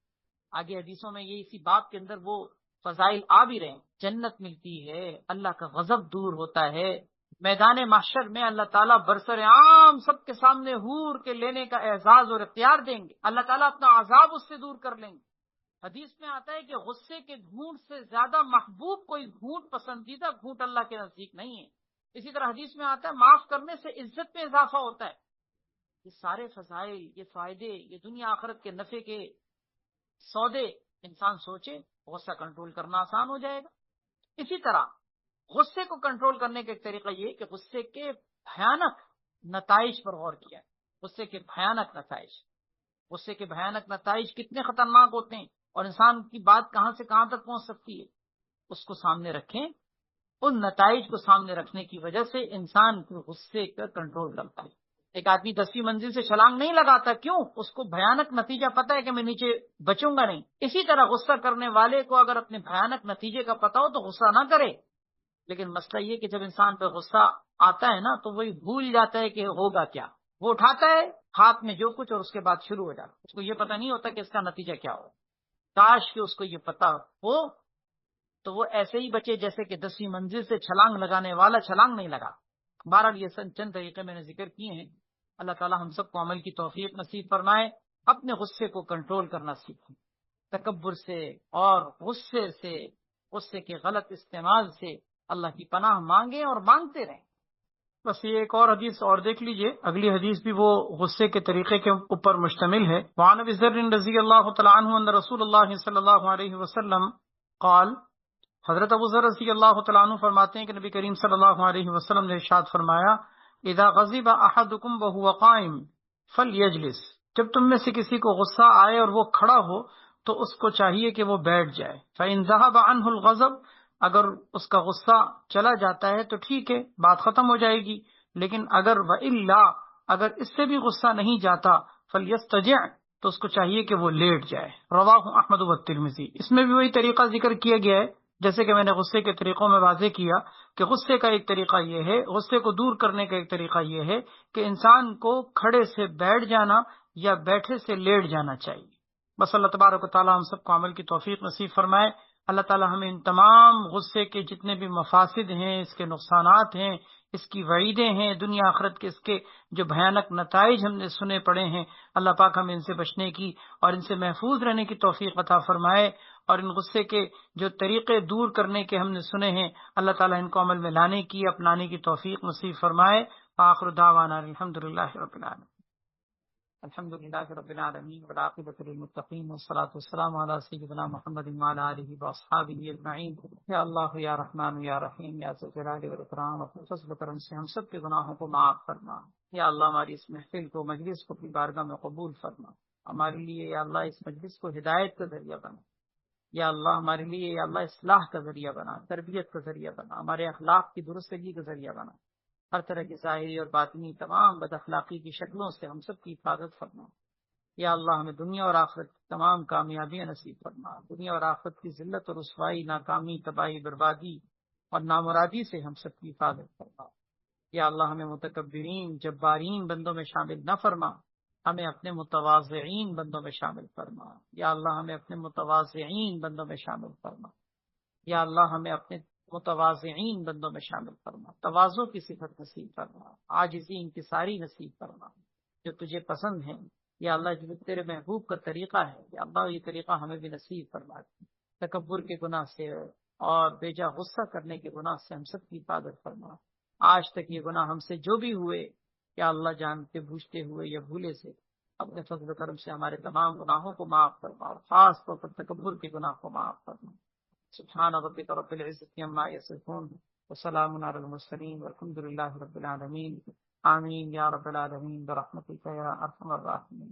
آگے حدیثوں میں یہ اسی باب کے اندر وہ فضائل آ بھی رہے ہیں. جنت ملتی ہے، اللہ کا غضب دور ہوتا ہے، میدان محشر میں اللہ تعالیٰ برسر عام سب کے سامنے حور کے لینے کا اعزاز اور اختیار دیں گے. اللہ تعالیٰ اپنا عذاب اس سے دور کر لیں گے. حدیث میں آتا ہے کہ غصے کے گھونٹ سے زیادہ محبوب کوئی گھونٹ، پسندیدہ گھونٹ اللہ کے نزدیک نہیں ہے. اسی طرح حدیث میں آتا ہے معاف کرنے سے عزت میں اضافہ ہوتا ہے. یہ سارے فضائل، یہ فائدے، یہ دنیا آخرت کے نفع کے سودے انسان سوچے، غصہ کنٹرول کرنا آسان ہو جائے گا. اسی طرح غصے کو کنٹرول کرنے کا ایک طریقہ یہ کہ غصے کے بھیانک نتائج پر غور کیا. غصے کے بھیانک نتائج کتنے خطرناک ہوتے ہیں، اور انسان کی بات کہاں سے کہاں تک پہنچ سکتی ہے، اس کو سامنے رکھیں. ان نتائج کو سامنے رکھنے کی وجہ سے انسان غصے کا کنٹرول کرتا ہے. ایک آدمی 10ویں منزل سے چھلانگ نہیں لگاتا، کیوں؟ اس کو بھیانک نتیجہ پتا ہے کہ میں نیچے بچوں گا نہیں. اسی طرح غصہ کرنے والے کو اگر اپنے بھیانک نتیجے کا پتا ہو تو غصہ نہ کرے. لیکن مسئلہ یہ کہ جب انسان پہ غصہ آتا ہے نا تو وہی بھول جاتا ہے کہ ہوگا کیا. وہ اٹھاتا ہے ہاتھ میں جو کچھ اور اس کے بعد شروع ہو جاتا ہے. اس کو یہ پتہ نہیں ہوتا کہ اس کا نتیجہ کیا ہو. کاش کہ اس کو یہ پتا ہو تو وہ ایسے ہی بچے جیسے کہ 10ویں منزل سے چھلانگ لگانے والا چھلانگ نہیں لگا. بہرحال یہ چند طریقے میں نے ذکر کیے ہیں. اللہ تعالی ہم سب کو عمل کی توفیق نصیب فرمائے. اپنے غصے کو کنٹرول کرنا سیکھیں. تکبر سے اور غصے کے غلط استعمال سے اللہ کی پناہ مانگیں اور مانگتے رہیں. بس یہ ایک اور حدیث اور دیکھ لیجئے. اگلی حدیث بھی وہ غصے کے طریقے کے اوپر مشتمل ہے. وعن ابی ذر رضی اللہ تعالی عنہ ان رسول اللہ صلی اللہ علیہ وسلم قال، حضرت ابو ذر رضی اللہ تعالی عنہ فرماتے ہیں کہ نبی کریم صلی اللہ علیہ وسلم نے ارشاد فرمایا، اذا غضب احدکم وهو قائم فلیجلس، جب تم میں سے کسی کو غصہ آئے اور وہ کھڑا ہو تو اس کو چاہیے کہ وہ بیٹھ جائے. فإن ذهب عنه الغضب، اگر اس کا غصہ چلا جاتا ہے تو ٹھیک ہے، بات ختم ہو جائے گی. لیکن اگر وإلا، اگر اس سے بھی غصہ نہیں جاتا، فلیستجع، تو اس کو چاہیے کہ وہ لیٹ جائے. رواہ احمد والترمذی. اس میں بھی وہی طریقہ ذکر کیا گیا ہے جیسے کہ میں نے غصے کے طریقوں میں واضح کیا کہ غصے کا ایک طریقہ یہ ہے، غصے کو دور کرنے کا ایک طریقہ یہ ہے کہ انسان کو کھڑے سے بیٹھ جانا یا بیٹھے سے لیٹ جانا چاہیے۔ بس اللہ تبارک و تعالی ہم سب کو عمل کی توفیق نصیب فرمائے۔ اللہ تعالی ہمیں ان تمام غصے کے جتنے بھی مفاسد ہیں، اس کے نقصانات ہیں، اس کی وعیدیں ہیں، دنیا آخرت کے اس کے جو بھیانک نتائج ہم نے سنے پڑے ہیں، اللہ پاک ہمیں ان سے بچنے کی اور ان سے محفوظ رہنے کی توفیق عطا فرمائے، اور ان غصے کے جو طریقے دور کرنے کے ہم نے سنے ہیں، اللہ تعالیٰ ان کو عمل میں لانے کی، اپنانے کی توفیق نصیب فرمائے۔ آخر دعوانا الحمدللہ رب العالمین۔ الحمد للہ رب العالمین والعاقبۃ للمتقین والصلاۃ والسلام علی سیدنا محمد وعلی آلہ واصحابہ اجمعین۔ یا اللہ یا رحمان یا رحیم یا ذو الجلال والاکرام، اپنے فضل و کرم سے ہم سب کے گناہوں کو معاف فرما۔ یا اللہ ہماری اس محفل کو، مجلس کو اپنی بارگاہ میں قبول فرما۔ ہمارے لیے یا اللہ اس مجلس کو ہدایت کا ذریعہ بنا۔ یا اللہ ہمارے لیے یا اللہ اصلاح کا ذریعہ بنا، تربیت کا ذریعہ بنا، ہمارے اخلاق کی درستگی کا ذریعہ بنا۔ ہر طرح کی ظاہری اور باطنی تمام بد اخلاقی کی شکلوں سے ہم سب کی حفاظت فرما۔ یا اللہ ہمیں دنیا اور آخرت کی تمام کامیابیاں نصیب فرما۔ دنیا اور آخرت کی ذلت اور رسوائی، ناکامی، تباہی، بربادی اور نامرادی سے ہم سب کی حفاظت فرما۔ یا اللہ ہمیں متکبرین، جبارین بندوں میں شامل نہ فرما، ہمیں اپنے متواضعین بندوں میں شامل فرما۔ یا اللہ ہمیں اپنے متواضعین بندوں میں شامل فرما۔ یا اللہ ہمیں اپنے متواضعین بندوں میں شامل فرما۔ تواضع کی صفت نصیب فرما، عاجزی انکساری نصیب فرما، جو تجھے پسند ہیں۔ یا اللہ جو تیرے محبوب کا طریقہ ہے، یا اللہ یہ طریقہ ہمیں بھی نصیب فرما۔ تکبر کے گناہ سے اور بے جا غصہ کرنے کے گناہ سے ہم سب کی حفاظت فرما۔ آج تک یہ گناہ ہم سے جو بھی ہوئے، یا اللہ جانتے بوجھتے ہوئے یا بھولے سے، اپنے فضل و کرم سے ہمارے تمام گناہوں کو معاف فرما، اور خاص طور پر تکبر کے گناہ کو معاف فرما۔ سبحان ربک رب العزة عما یصفون وسلام علی المرسلین والحمد للہ رب العالمین۔ آمین یا رب العالمین برحمتک یا ارحم الراحمین۔